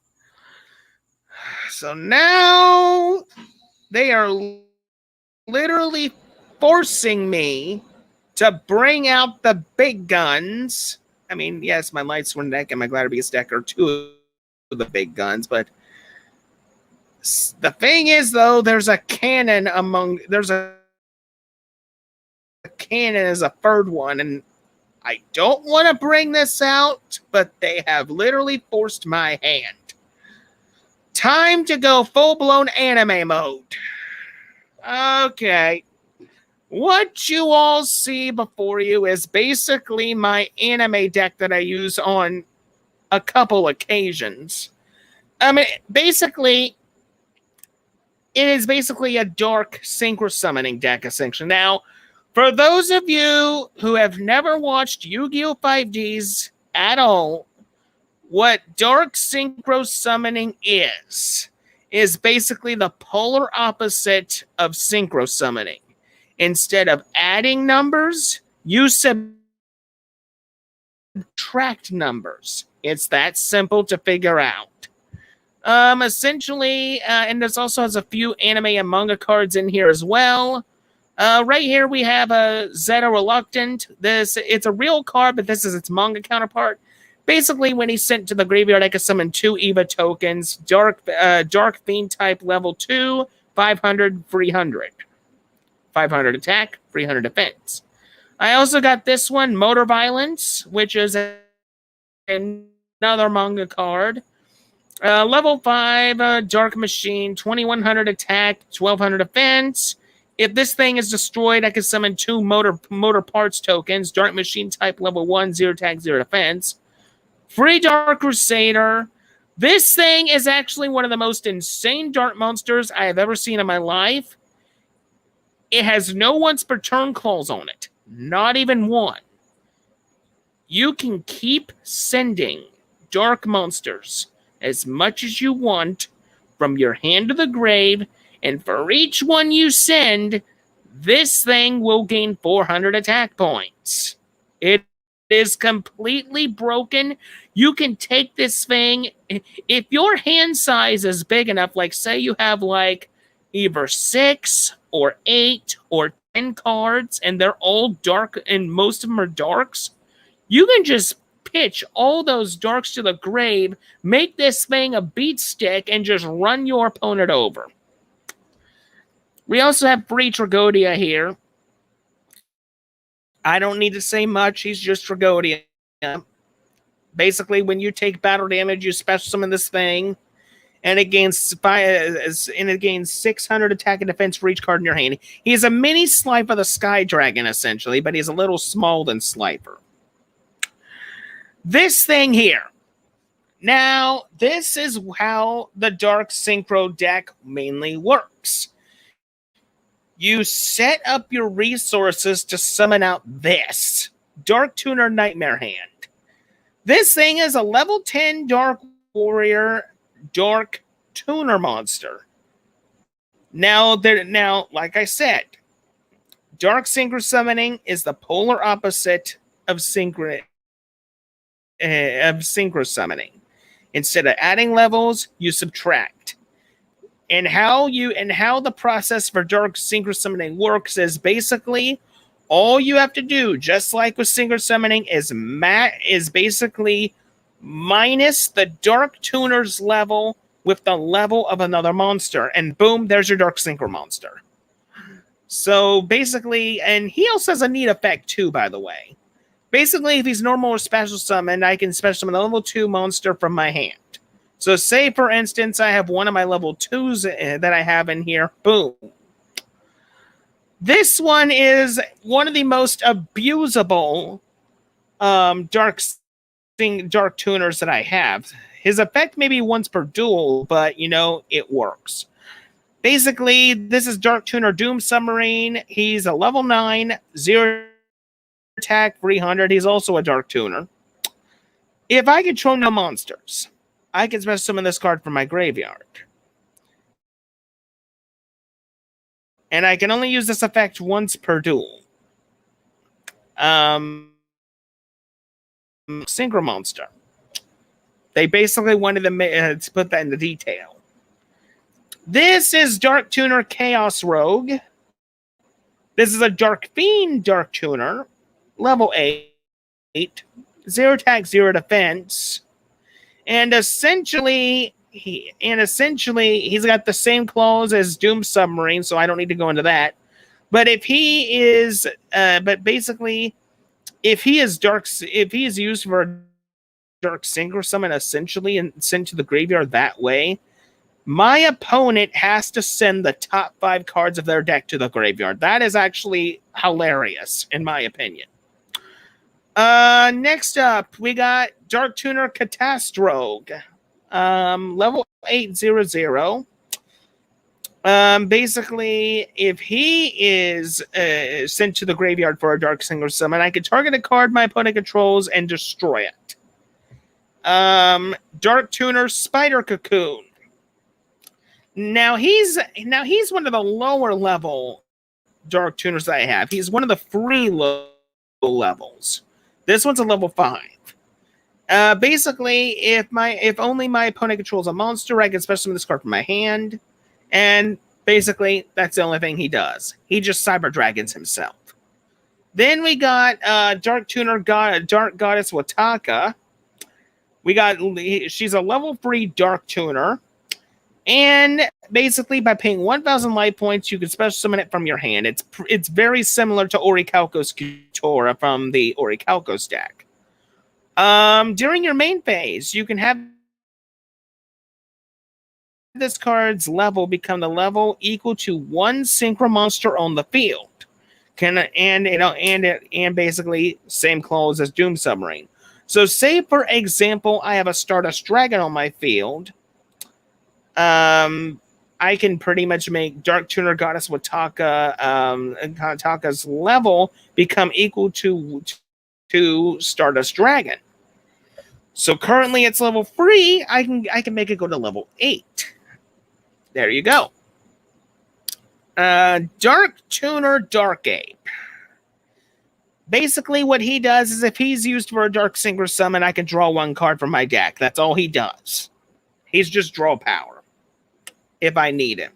So now they are literally forcing me to bring out the big guns. I mean, yes, my Lightsworn deck and my Gladiator's deck are 2 of the big guns, but the thing is, though, there's a cannon as a third one, and I don't want to bring this out, but they have literally forced my hand. Time to go full-blown anime mode. Okay. What you all see before you is basically my anime deck that I use on a couple occasions. I mean, basically, it is basically a dark synchro summoning deck, essentially. Now, for those of you who have never watched Yu-Gi-Oh! 5Ds at all, what dark synchro summoning is basically the polar opposite of synchro summoning. Instead of adding numbers, you subtract numbers. It's that simple to figure out. Essentially, and this also has a few anime and manga cards in here as well. Right here we have a Zeta Reluctant. It's a real card, but this is its manga counterpart. Basically, when he's sent to the graveyard, I can summon 2 EVA tokens. Dark Fiend type level 2, 500, 300. 500 attack, 300 defense. I also got this one, Motor Violence, which is another manga card. Level 5, Dark Machine, 2100 attack, 1200 defense. If this thing is destroyed, I can summon 2 motor parts tokens. Dark Machine type level 1, 0 attack, 0 defense. Free Dark Crusader. This thing is actually one of the most insane dark monsters I have ever seen in my life. It has no once per turn clause on it. Not even one. You can keep sending dark monsters as much as you want from your hand to the grave, and for each one you send, this thing will gain 400 attack points. It is completely broken. You can take this thing, if your hand size is big enough, like say you have like either 6 or 8 or 10 cards, and they're all dark, and most of them are darks, you can just pitch all those darks to the grave, make this thing a beat stick, and just run your opponent over. We also have free Tragodia here. I don't need to say much. He's just Tragodia. Basically, when you take battle damage, you special summon this thing, and it gains 600 attack and defense for each card in your hand. He's a mini Slifer the Sky Dragon, essentially, but he's a little smaller than Slifer. This thing here. Now, this is how the Dark Synchro deck mainly works. You set up your resources to summon out this Dark Tuner Nightmare Hand. This thing is a level 10 Dark Warrior Dark Tuner monster. Now, like I said, Dark Synchro Summoning is the polar opposite of Synchro Summoning. Instead of adding levels, you subtract. And how the process for Dark Synchro Summoning works is basically all you have to do, just like with Synchro Summoning, is basically minus the Dark Tuner's level with the level of another monster, and boom, there's your Dark Synchro monster. So basically, and he also has a neat effect too, by the way. Basically, if he's normal or special summoned, I can special summon a level 2 monster from my hand. So say, for instance, I have one of my level 2s that I have in here. Boom. This one is one of the most abusable dark tuners that I have. His effect may be once per duel, but, it works. Basically, this is Dark Tuner Doom Submarine. He's a level 9, 0 attack, 300. He's also a Dark Tuner. If I control no monsters, I can special summon this card from my graveyard. And I can only use this effect once per duel. Synchro Monster. They basically wanted to put that into detail. This is Dark Tuner Chaos Rogue. This is a Dark Fiend Dark Tuner. Level 8. 0 attack, 0 defense. And essentially, he's got the same clause as Doom Submarine, so I don't need to go into that. But if he is used for a Dark Synchro Summon, essentially, and sent to the graveyard that way, my opponent has to send the top 5 cards of their deck to the graveyard. That is actually hilarious, in my opinion. Next up, we got Dark Tuner Catastrogue. Level 800. Basically, if he is sent to the graveyard for a Dark Singer Summon, I can target a card my opponent controls and destroy it. Dark Tuner Spider Cocoon. Now he's one of the lower level Dark Tuners that I have. He's one of the free low levels. This one's a level 5. Basically, if only my opponent controls a monster, I can special summon this card from my hand, and basically that's the only thing he does. He just Cyber Dragons himself. Then we got Dark Tuner Dark Goddess Wataka. She's a level 3 Dark Tuner. And basically, by paying 1,000 life points, you can special summon it from your hand. It's very similar to Orichalcos Kutora from the Orichalcos deck. During your main phase, you can have this card's level become the level equal to 1 synchro monster on the field. And basically same clause as Doom Submarine. So, say for example, I have a Stardust Dragon on my field. I can pretty much make Dark Tuner Goddess Wataka's level become equal to Stardust Dragon. So currently it's level 3. I can make it go to level 8. There you go. Dark Tuner Dark Ape. Basically, what he does is if he's used for a Dark Singer Summon, I can draw 1 card from my deck. That's all he does. He's just draw power if I need him.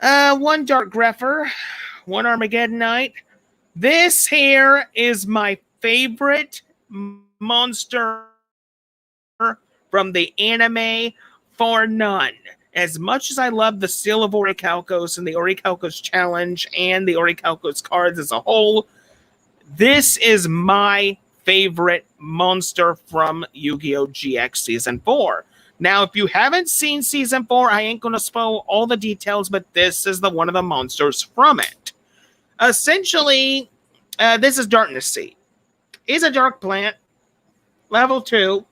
1 Dark Grepher, 1 Armageddon Knight. This here is my favorite monster from the anime for none. As much as I love the Seal of Orichalcos and the Orichalcos Challenge and the Orichalcos cards as a whole, this is my favorite monster from Yu-Gi-Oh! GX Season 4. Now, if you haven't seen Season 4, I ain't going to spoil all the details, but this is one of the monsters from it. Essentially, this is Darkness Seed. He's a dark plant, level 2.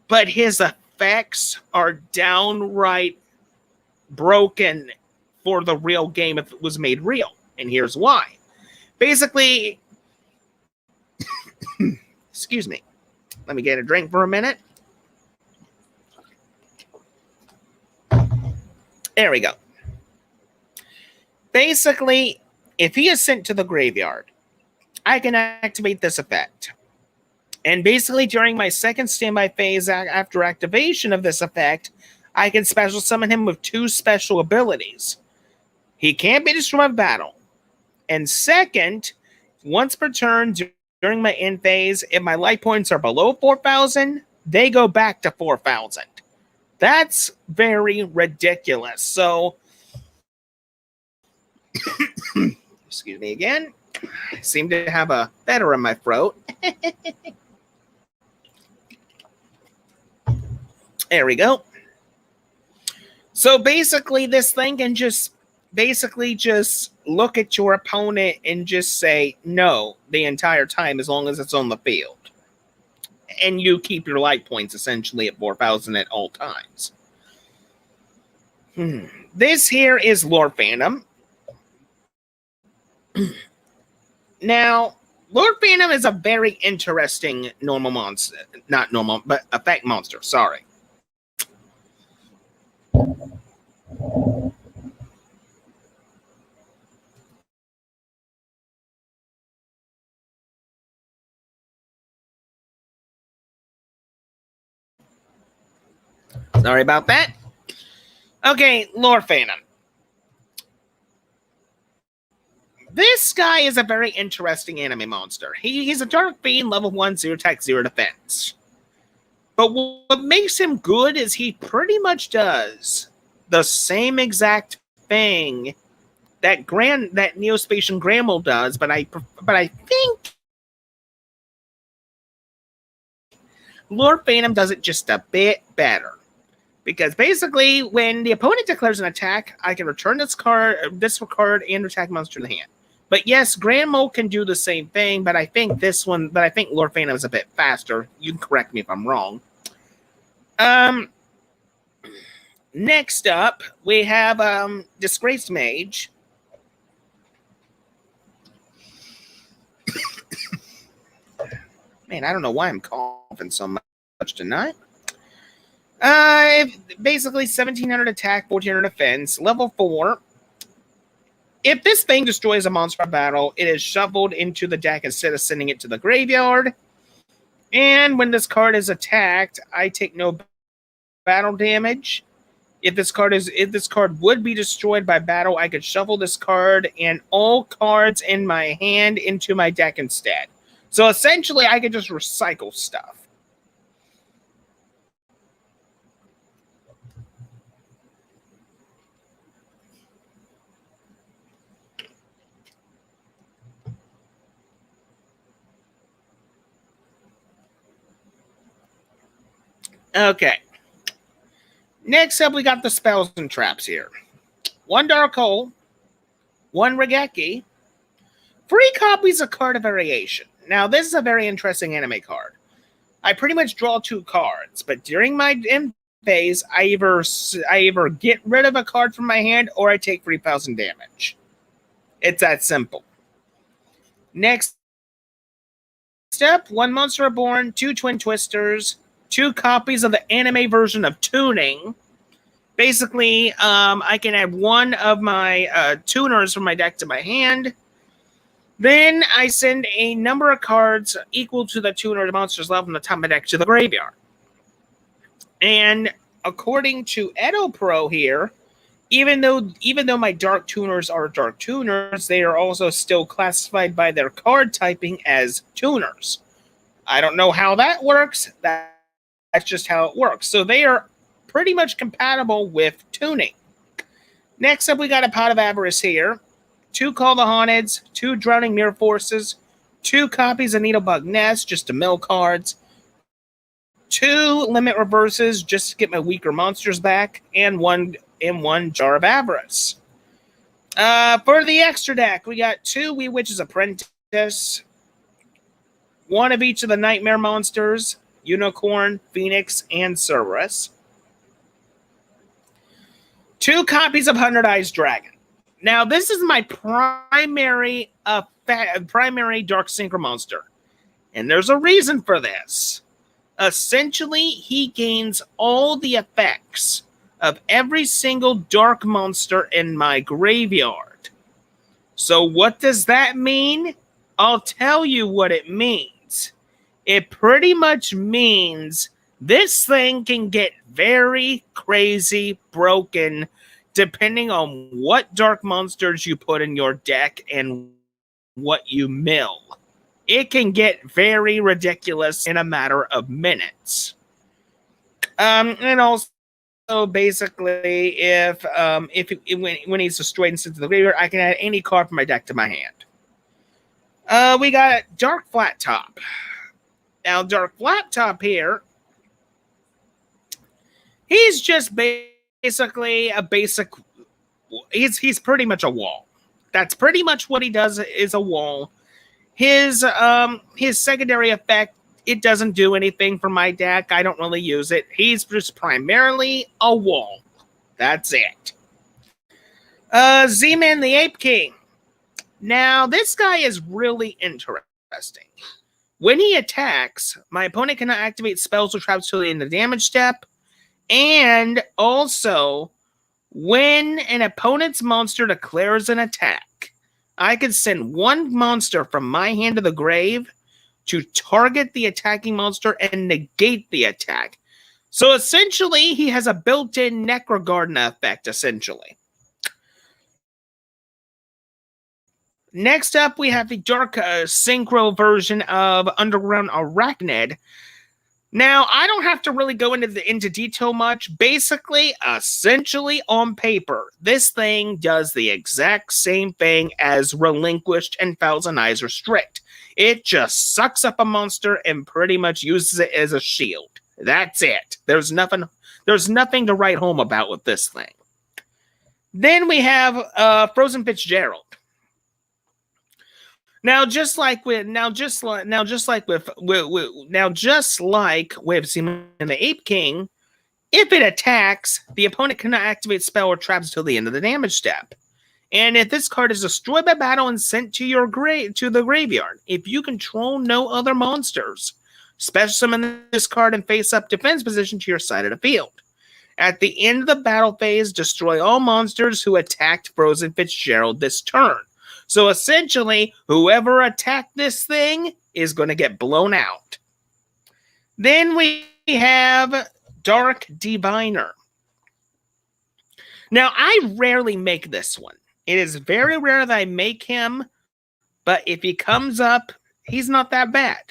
But his effects are downright broken for the real game if it was made real. And here's why. Basically, excuse me. Let me get a drink for a minute. There we go. Basically, if he is sent to the graveyard, I can activate this effect. And basically, during my second standby phase after activation of this effect, I can special summon him with 2 special abilities. He can't be destroyed by battle. And second, once per turn during my end phase, if my life points are below 4,000, they go back to 4,000. That's very ridiculous. So, excuse me again. I seem to have a feather in my throat. There we go. So basically, this thing can just look at your opponent and just say no the entire time as long as it's on the field. And you keep your life points essentially at 4,000 at all times. This here is Lord Phantom. Now, Lord Phantom is a very interesting normal monster. Not normal, but effect monster. Sorry. Sorry about that. Okay, Lord Phantom. This guy is a very interesting anime monster. He's a Dark Fiend, level 1, 0 attack, 0 defense. But what makes him good is he pretty much does the same exact thing that Neospatian Grammel does, but I think Lord Phantom does it just a bit better. Because basically, when the opponent declares an attack, I can return this card, and attack monster to the hand. But yes, Grand Mole can do the same thing, but I think Lord Phantom is a bit faster. You can correct me if I'm wrong. Next up, we have Disgraced Mage. Man, I don't know why I'm coughing so much tonight. Basically 1700 attack, 1400 defense, level 4. If this thing destroys a monster battle, it is shuffled into the deck instead of sending it to the graveyard. And when this card is attacked, I take no battle damage. If this card would be destroyed by battle, I could shuffle this card and all cards in my hand into my deck instead. So essentially, I could just recycle stuff. Okay. Next up, we got the spells and traps here. 1 Dark Hole, 1 Regeki, 3 copies of Card of Variation. Now, this is a very interesting anime card. I pretty much draw 2 cards, but during my end phase, I either get rid of a card from my hand or I take 3,000 damage. It's that simple. Next step, 1 Monster Reborn, 2 Twin Twisters, 2 copies of the anime version of Tuning. Basically, I can add 1 of my tuners from my deck to my hand. Then I send a number of cards equal to the tuner the monster's level from the top of my deck to the graveyard. And according to EDOPRO here, even though my dark tuners are dark tuners, they are also still classified by their card typing as tuners. I don't know how that works. That's just how it works. So they are pretty much compatible with tuning. Next up, we got a Pot of Avarice here. 2 Call the Haunteds, 2 Drowning Mirror Forces, 2 copies of Needlebug Nest just to mill cards, 2 Limit Reverses just to get my weaker monsters back, and 1 Jar of Avarice. For the extra deck, we got 2 Wee Witch's Apprentice, 1 of each of the Nightmare monsters, Unicorn, Phoenix, and Cerberus. 2 copies of 100 Eyes Dragon. Now, this is my primary Dark Synchro monster, and there's a reason for this. Essentially, he gains all the effects of every single dark monster in my graveyard. So what does that mean? I'll tell you what it means. It pretty much means this thing can get very crazy broken depending on what dark monsters you put in your deck and what you mill. It can get very ridiculous in a matter of minutes. And also, basically, when he's destroyed and sent to the graveyard, I can add any card from my deck to my hand. We got Dark Flat Top. Now, Dark Flat Top here, he's just basically a basic. He's pretty much a wall. That's pretty much what he does, is a wall. His secondary effect, it doesn't do anything for my deck. I don't really use it. He's just primarily a wall. That's it. Z-Man the Ape King. Now, this guy is really interesting. When he attacks, my opponent cannot activate spells or traps till the end of the damage step. And also, when an opponent's monster declares an attack, I can send 1 monster from my hand to the grave to target the attacking monster and negate the attack. So essentially, he has a built-in Necrogardna effect, essentially. Next up, we have the Dark Synchro version of Underground Arachnid. Now, I don't have to really go into detail much. Basically, essentially, on paper, this thing does the exact same thing as Relinquished and Thousand Eyes Restrict. It just sucks up a monster and pretty much uses it as a shield. That's it. There's nothing to write home about with this thing. Then we have Frozen Fitzgerald. Now, just like with Simon and the Ape King, if it attacks, the opponent cannot activate spell or traps until the end of the damage step. And if this card is destroyed by battle and sent to the graveyard, if you control no other monsters, special summon this card and face up defense position to your side of the field. At the end of the battle phase, destroy all monsters who attacked Frozen Fitzgerald this turn. So essentially, whoever attacked this thing is going to get blown out. Then we have Dark Diviner. Now, I rarely make this one. It is very rare that I make him, but if he comes up, he's not that bad.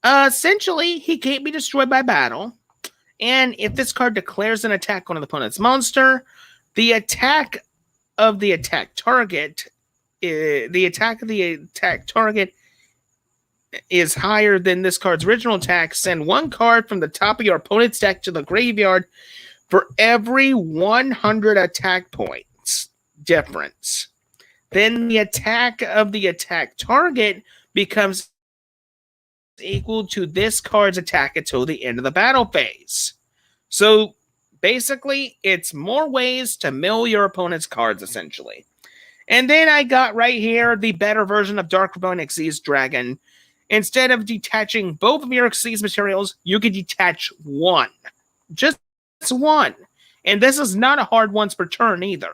Essentially, he can't be destroyed by battle, and if this card declares an attack on an opponent's monster, the attack of the attack target is higher than this card's original attack. Send one card from the top of your opponent's deck to the graveyard for every 100 attack points difference. Then the attack of the attack target becomes equal to this card's attack until the end of the battle phase. So basically, it's more ways to mill your opponent's cards, essentially. And then I got right here the better version of Dark Rebellion Xyz Dragon. Instead of detaching both of your Xyz materials, you can detach one. Just one. And this is not a hard once per turn either.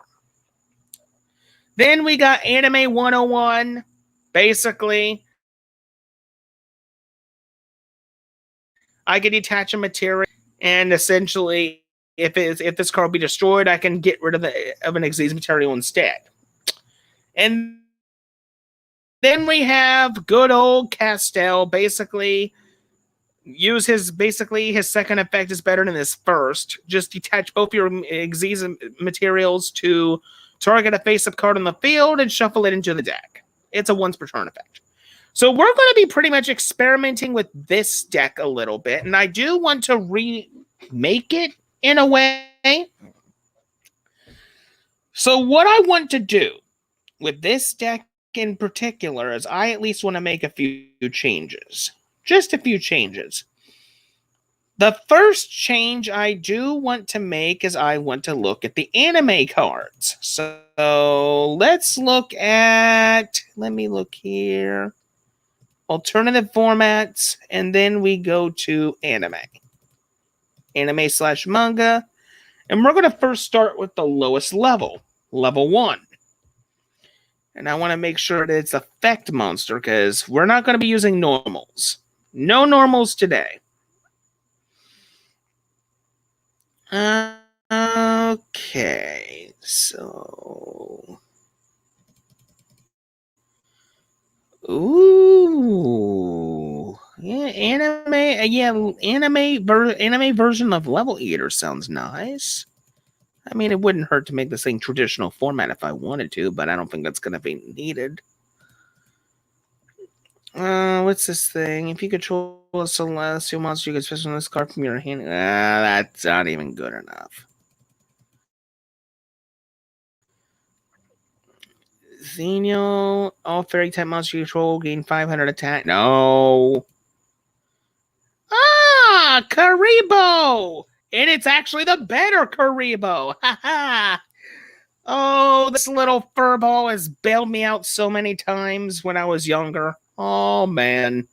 Then we got Anime 101. Basically, I can detach a material, and essentially, if this card be destroyed, I can get rid of an Xyz material instead. And then we have good old Castell. Basically, his second effect is better than his first. Just detach both your Xyz materials to target a face-up card on the field and shuffle it into the deck. It's a once per turn effect. So we're going to be pretty much experimenting with this deck a little bit, and I do want to remake it in a way. So what I want to do with this deck in particular is I at least want to make a few changes. Just a few changes. The first change I do want to make is I want to look at the anime cards. So let's look at, let me look here, alternative formats, and then we go to anime. Anime/manga. And we're going to first start with the lowest level, level 1. And I want to make sure that it's effect monster because we're not going to be using normals. No normals today. Okay, so... Ooh. Yeah, anime version of Level Eater sounds nice. I mean, it wouldn't hurt to make this thing traditional format if I wanted to, but I don't think that's going to be needed. What's this thing? If you control a celestial monster, you can special this card from your hand. That's not even good enough. Xenial, all fairy type monster you control gain 500 attack. No. Karibo! And it's actually the better Karibo. Haha. Oh, this little furball has bailed me out so many times when I was younger. Oh, man.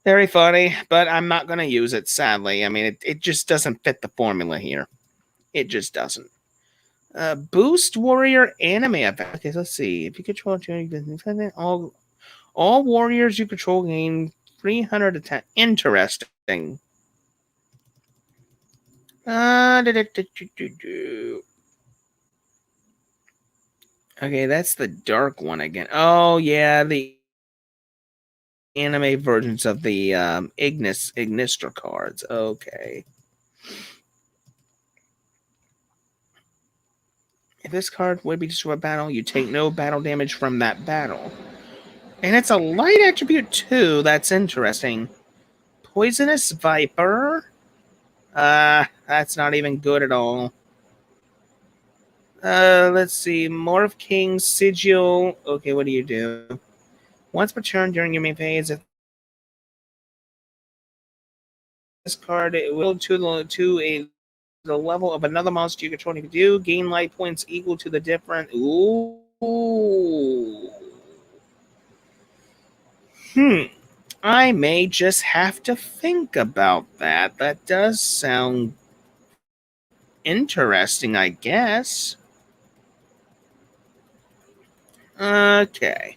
Very funny, but I'm not going to use it, sadly. I mean, it just doesn't fit the formula here. It just doesn't. Boost Warrior Anime effect. Okay, let's see. If you control all warriors you control gain 300 attack. Interesting. Okay, that's the dark one again. Oh, yeah, the anime versions of the Ignister cards. Okay. If this card would be destroyed by battle, you take no battle damage from that battle. And it's a light attribute too. That's interesting. Poisonous Viper. That's not even good at all. Let's see. Morph King Sigil. Okay, what do you do? Once per turn during your main phase, if this card it will to the level of another monster you control. You can do gain life points equal to the different. Ooh. I may just have to think about that. That does sound interesting, I guess. Okay.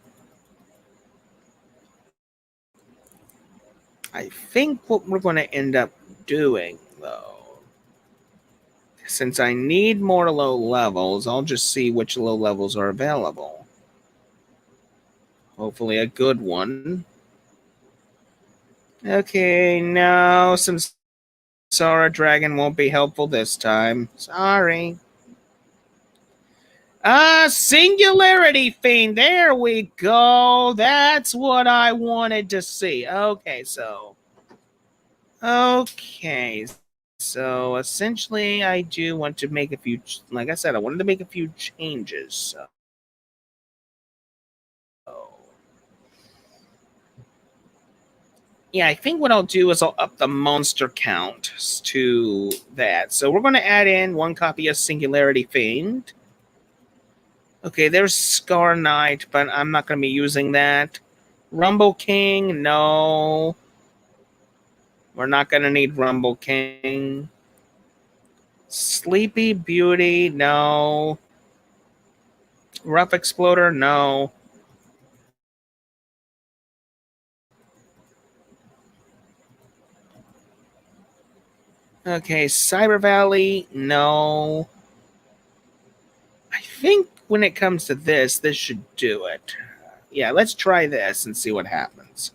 I think what we're going to end up doing, though, since I need more low levels, I'll just see which low levels are available. Hopefully a good one. Okay, no, Samsara Dragon won't be helpful this time. Sorry. Singularity Fiend. There we go. That's what I wanted to see. Okay, so essentially I do want to make a few, like I said, I wanted to make a few changes. So yeah, I think what I'll do is I'll up the monster count to that. So we're going to add in one copy of Singularity Fiend. Okay, there's Scar Knight, but I'm not going to be using that. Rumble King, no. We're not going to need Rumble King. Sleepy Beauty, no. Rough Exploder, no. Okay, Cyber Valley, no. I think when it comes to this should do it. Yeah, let's try this and see what happens.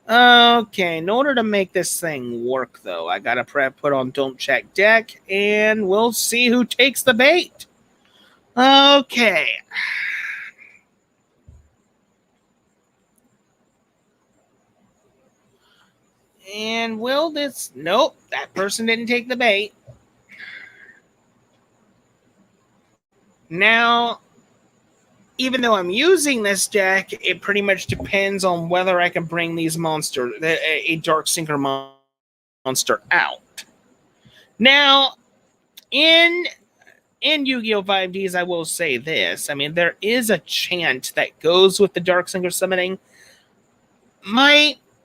Okay, in order to make this thing work, though, I gotta put on Don't Check Deck, and we'll see who takes the bait. Okay. And will this... Nope, that person didn't take the bait. Now, even though I'm using this deck, it pretty much depends on whether I can bring these monsters, a Dark Sinker monster out. Now, in Yu-Gi-Oh! 5Ds, I will say this. I mean, there is a chant that goes with the Dark Sinker summoning.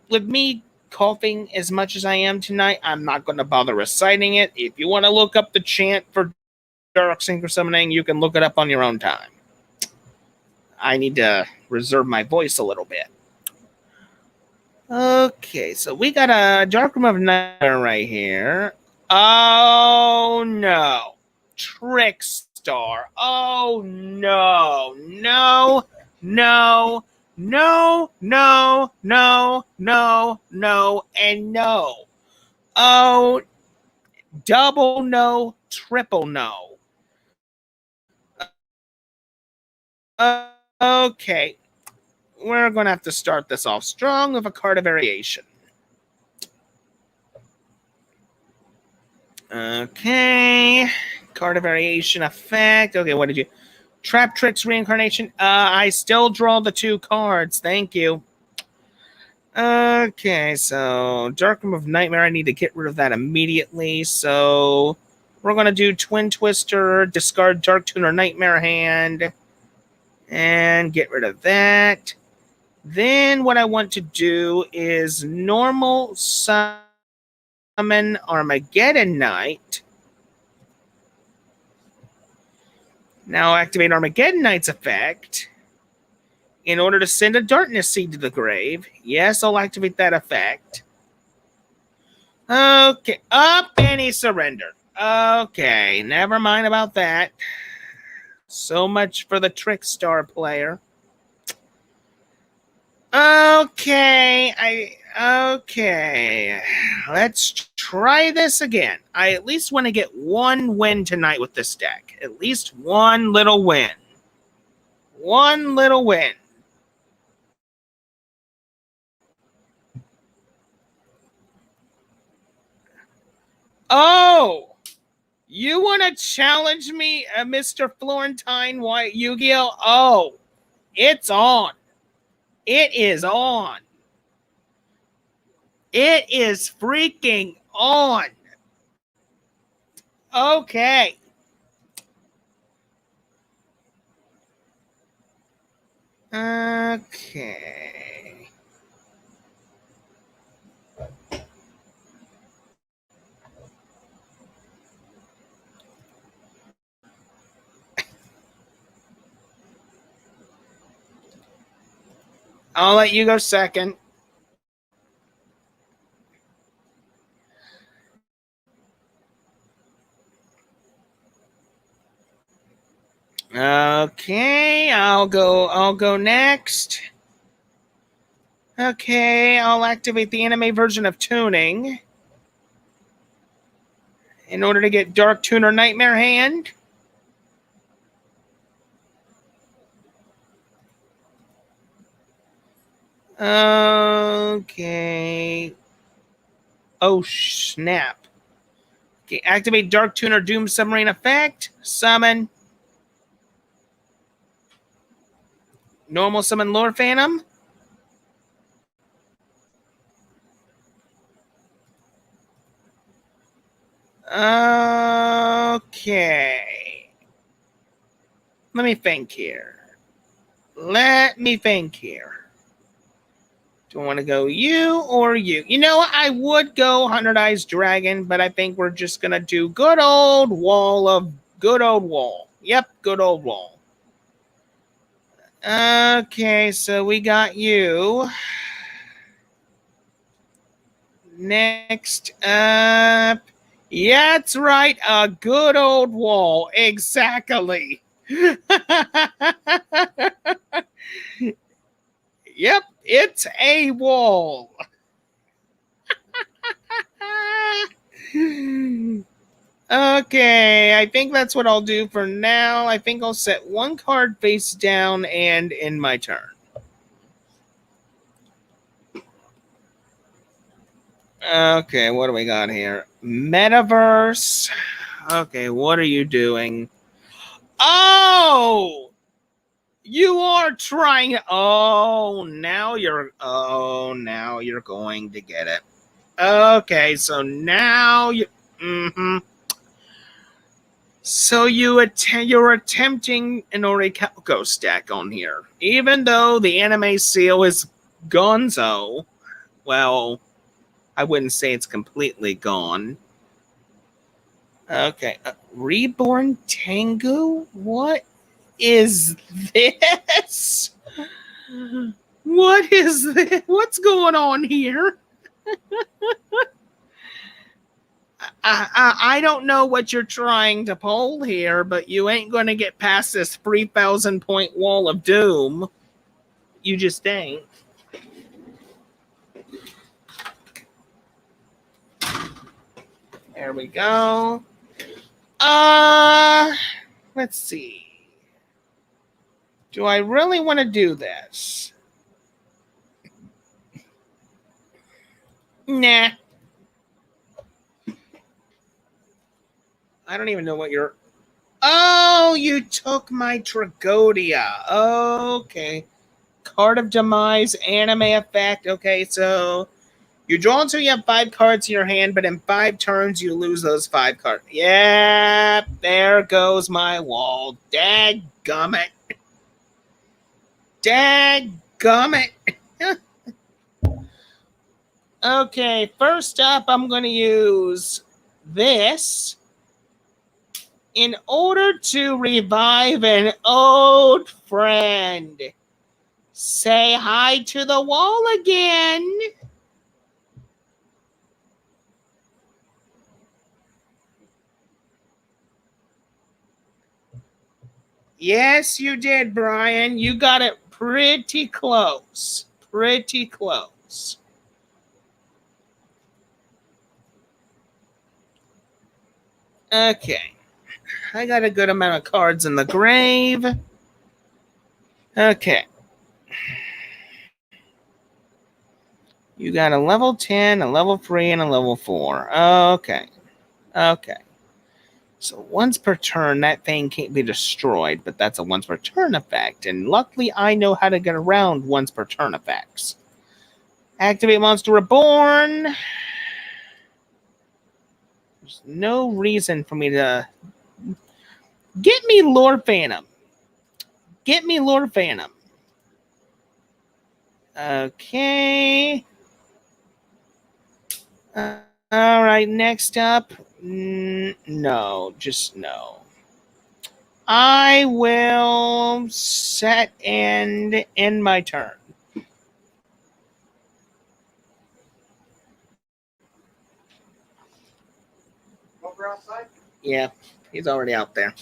With me coughing as much as I am tonight, I'm not going to bother reciting it. If you want to look up the chant for Dark Sinker summoning, you can look it up on your own time. I need to reserve my voice a little bit. Okay, so we got a Dark Room of Nightmare right here. Oh, no. Trickstar. Oh, no. No, no, no, no, no, no, no, and no. Oh, double no, triple no. Okay. We're going to have to start this off strong with a card of variation. Okay. Card of variation effect. Okay, what did you... Trap Tricks Reincarnation. I still draw the two cards. Thank you. Okay, so Dark Room of Nightmare. I need to get rid of that immediately. So we're going to do Twin Twister, discard Dark Tuner Nightmare hand, and get rid of that. Then what I want to do is normal summon Armageddon Knight. Now activate Armageddon Knight's effect in order to send a Darkness Seed to the grave. Yes, I'll activate that effect. Okay, up and he surrendered. Okay, never mind about that. So much for the Trickstar player. Okay, Okay, let's try this again. I at least want to get one win tonight with this deck. At least one little win. One little win. Oh! You want to challenge me, Mr. Florentine White Yu-Gi-Oh? Oh, it's on. It is on. It is freaking on. Okay. Okay. I'll let you go second. Okay, I'll go next. Okay, I'll activate the anime version of tuning in order to get Dark Tuner Nightmare Hand. Okay. Oh, snap. Okay, activate Dark Tuner Doom Submarine effect. Summon. Normal summon Lore Phantom. Okay. Let me think here. Let me think here. Do I want to go you or you? You know, I would go 100 Eyes Dragon, but I think we're just going to do good old wall. Yep, good old wall. Okay, so we got you. Next up. Yeah, that's right. A good old wall. Exactly. Yep, it's a wall. Okay, I think that's what I'll do for now. I think I'll set one card face down and end my turn. Okay, what do we got here? Metaverse. Okay, what are you doing? Oh! You are trying. Oh, now you're going to get it. Okay, so now you. Mm-hmm. So you're attempting an Orichalco stack on here, even though the anime seal is gonzo. Well, I wouldn't say it's completely gone. Okay, Reborn Tengu. What is this? What is this? What's going on here? I don't know what you're trying to pull here, but you ain't going to get past this 3,000 point wall of doom. You just ain't. There we go. Let's see. Do I really want to do this? Nah. I don't even know what you're. Oh, you took my Tragodia. Okay. Card of Demise, anime effect. Okay, so you draw until you have 5 cards in your hand, but in 5 turns you lose those 5 cards. Yeah, there goes my wall. Dadgummit. Dadgummit. Okay, first up, I'm going to use this in order to revive an old friend. Say hi to the wall again. Yes, you did, Brian. You got it pretty close. Pretty close. Okay. I got a good amount of cards in the grave. Okay. You got a level 10, a level 3, and a level 4. Okay. Okay. So once per turn, that thing can't be destroyed, but that's a once per turn effect. And luckily, I know how to get around once per turn effects. Activate Monster Reborn. There's no reason for me to... Get me Lord Phantom. Get me Lord Phantom. Okay. All right, next up. No, just no. I will set and end my turn. Over outside? Yeah, he's already out there.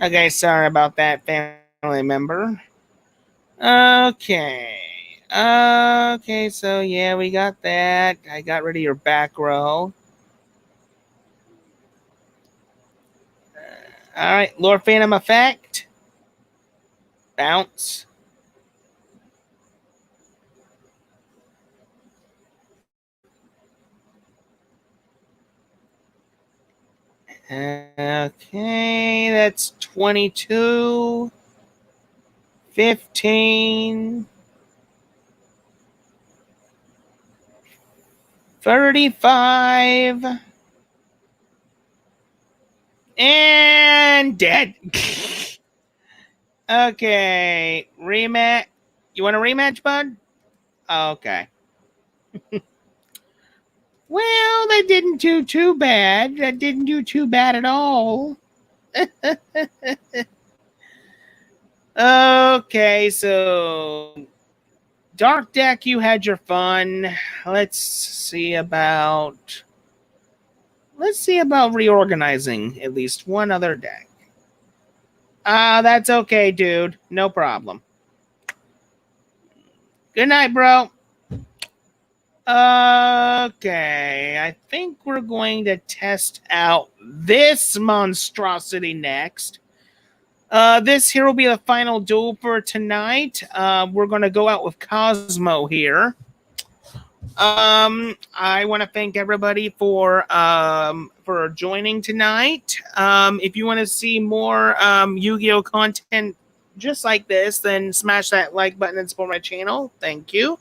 Okay, sorry about that, family member. Okay. Okay, so yeah, we got that. I got rid of your back row. All right, Lord Phantom effect. Bounce. Okay, that's 22, 15, 35, and dead. Okay, rematch. You want a rematch, bud? Okay. Well, that didn't do too bad. That didn't do too bad at all. Okay, so Dark Deck, you had your fun. Let's see about reorganizing at least one other deck. That's okay, dude. No problem. Good night, bro. Okay, I think we're going to test out this monstrosity next. This here will be the final duel for tonight. We're going to go out with Cosmo here. I want to thank everybody for joining tonight. If you want to see more Yu-Gi-Oh content just like this, then smash that like button and support my channel. Thank you.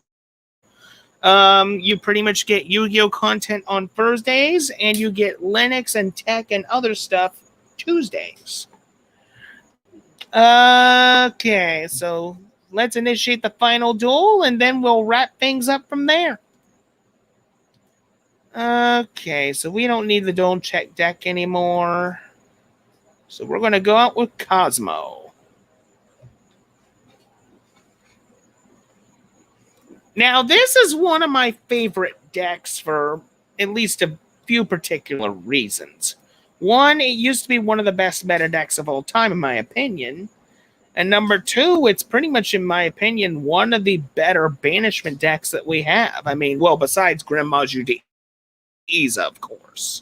You pretty much get Yu-Gi-Oh content on Thursdays, and you get Linux and tech and other stuff Tuesdays. Okay, so let's initiate the final duel, and then we'll wrap things up from there. Okay, so we don't need the Dome Check deck anymore. So we're going to go out with Cosmo. Now, this is one of my favorite decks for at least a few particular reasons. One, it used to be one of the best meta decks of all time, in my opinion. And number two, it's pretty much, in my opinion, one of the better banishment decks that we have. I mean, well, besides Grim Maju Ease, of course.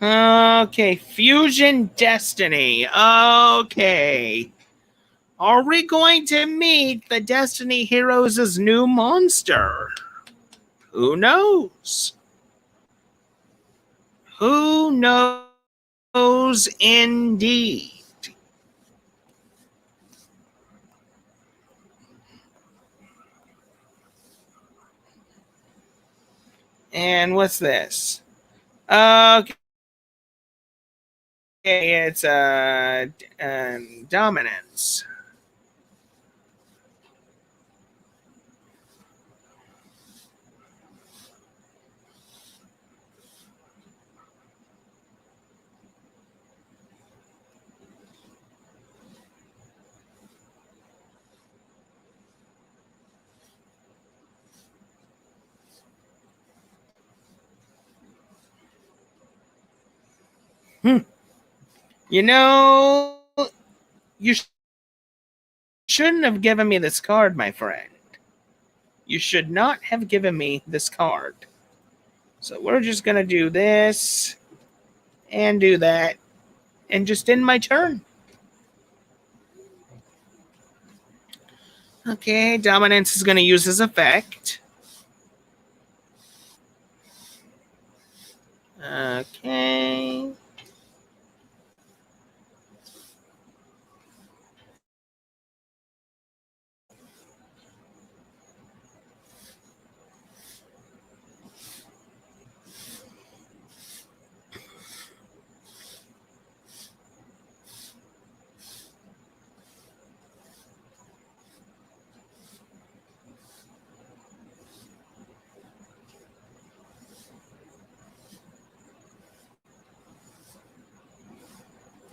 Okay, Fusion Destiny. Okay. Are we going to meet the Destiny Heroes' new monster? Who knows? Who knows indeed? And what's this? Okay, it's dominance. You know, you shouldn't have given me this card, my friend. You should not have given me this card. So we're just going to do this and do that and just end my turn. Okay, Dominance is going to use his effect. Okay.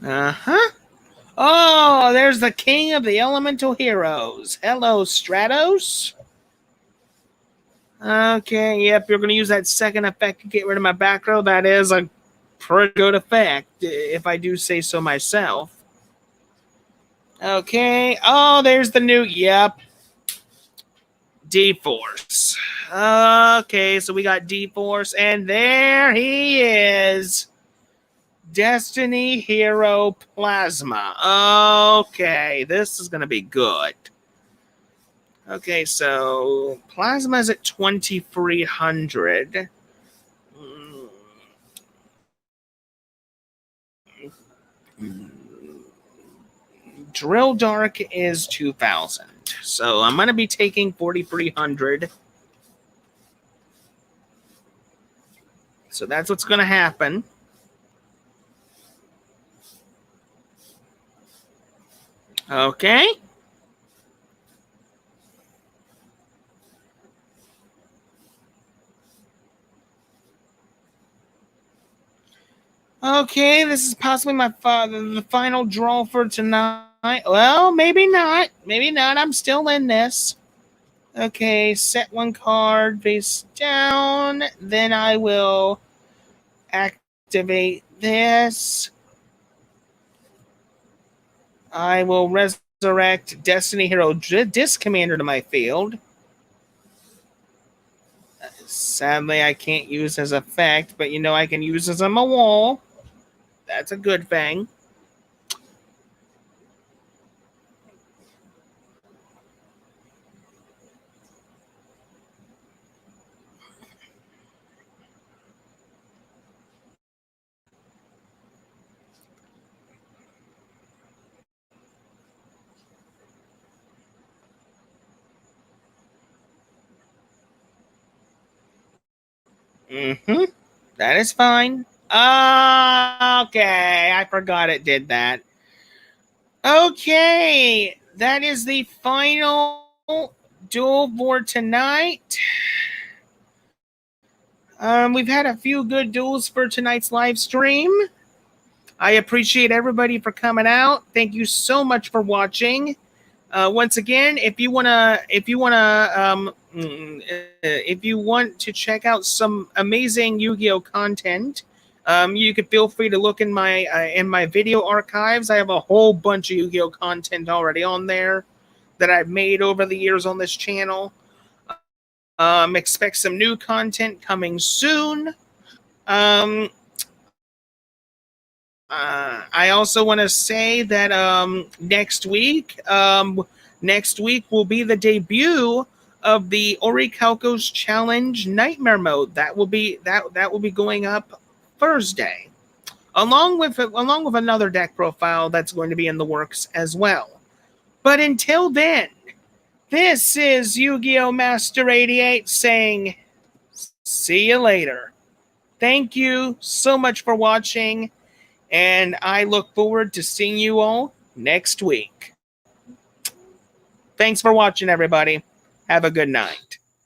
Uh-huh. Oh, there's the king of the elemental heroes. Hello, Stratos. Okay, yep, you're going to use that second effect to get rid of my back row. That is a pretty good effect, if I do say so myself. Okay, oh, there's the new, yep, D-Force. Okay, so we got D-Force, and there he is. Destiny Hero Plasma. Okay, this is going to be good. Okay, so Plasma's at 2,300. Drill Dark is 2,000. So I'm going to be taking 4,300. So that's what's going to happen. Okay. Okay, this is possibly the final draw for tonight. Well, maybe not. Maybe not. I'm still in this. Okay, set one card face down. Then I will activate this. I will resurrect Destiny Hero Disc Commander to my field. Sadly, I can't use his effect, but you know I can use his on my wall. That's a good thing. Mm-hmm. That is fine. Okay, I forgot it did that. Okay, that is the final duel for tonight. We've had a few good duels for tonight's live stream. I appreciate everybody for coming out. Thank you so much for watching. Once again, if you want to check out some amazing Yu-Gi-Oh content, you can feel free to look in my video archives. I have a whole bunch of Yu-Gi-Oh content already on there that I've made over the years on this channel. Expect some new content coming soon. I also want to say that next week will be the debut of the Orichalcos Challenge Nightmare Mode. That will be going up Thursday, along with another deck profile that's going to be in the works as well. But until then, this is Yu-Gi-Oh! Master 88 saying, see you later. Thank you so much for watching. And I look forward to seeing you all next week. Thanks for watching, everybody. Have a good night.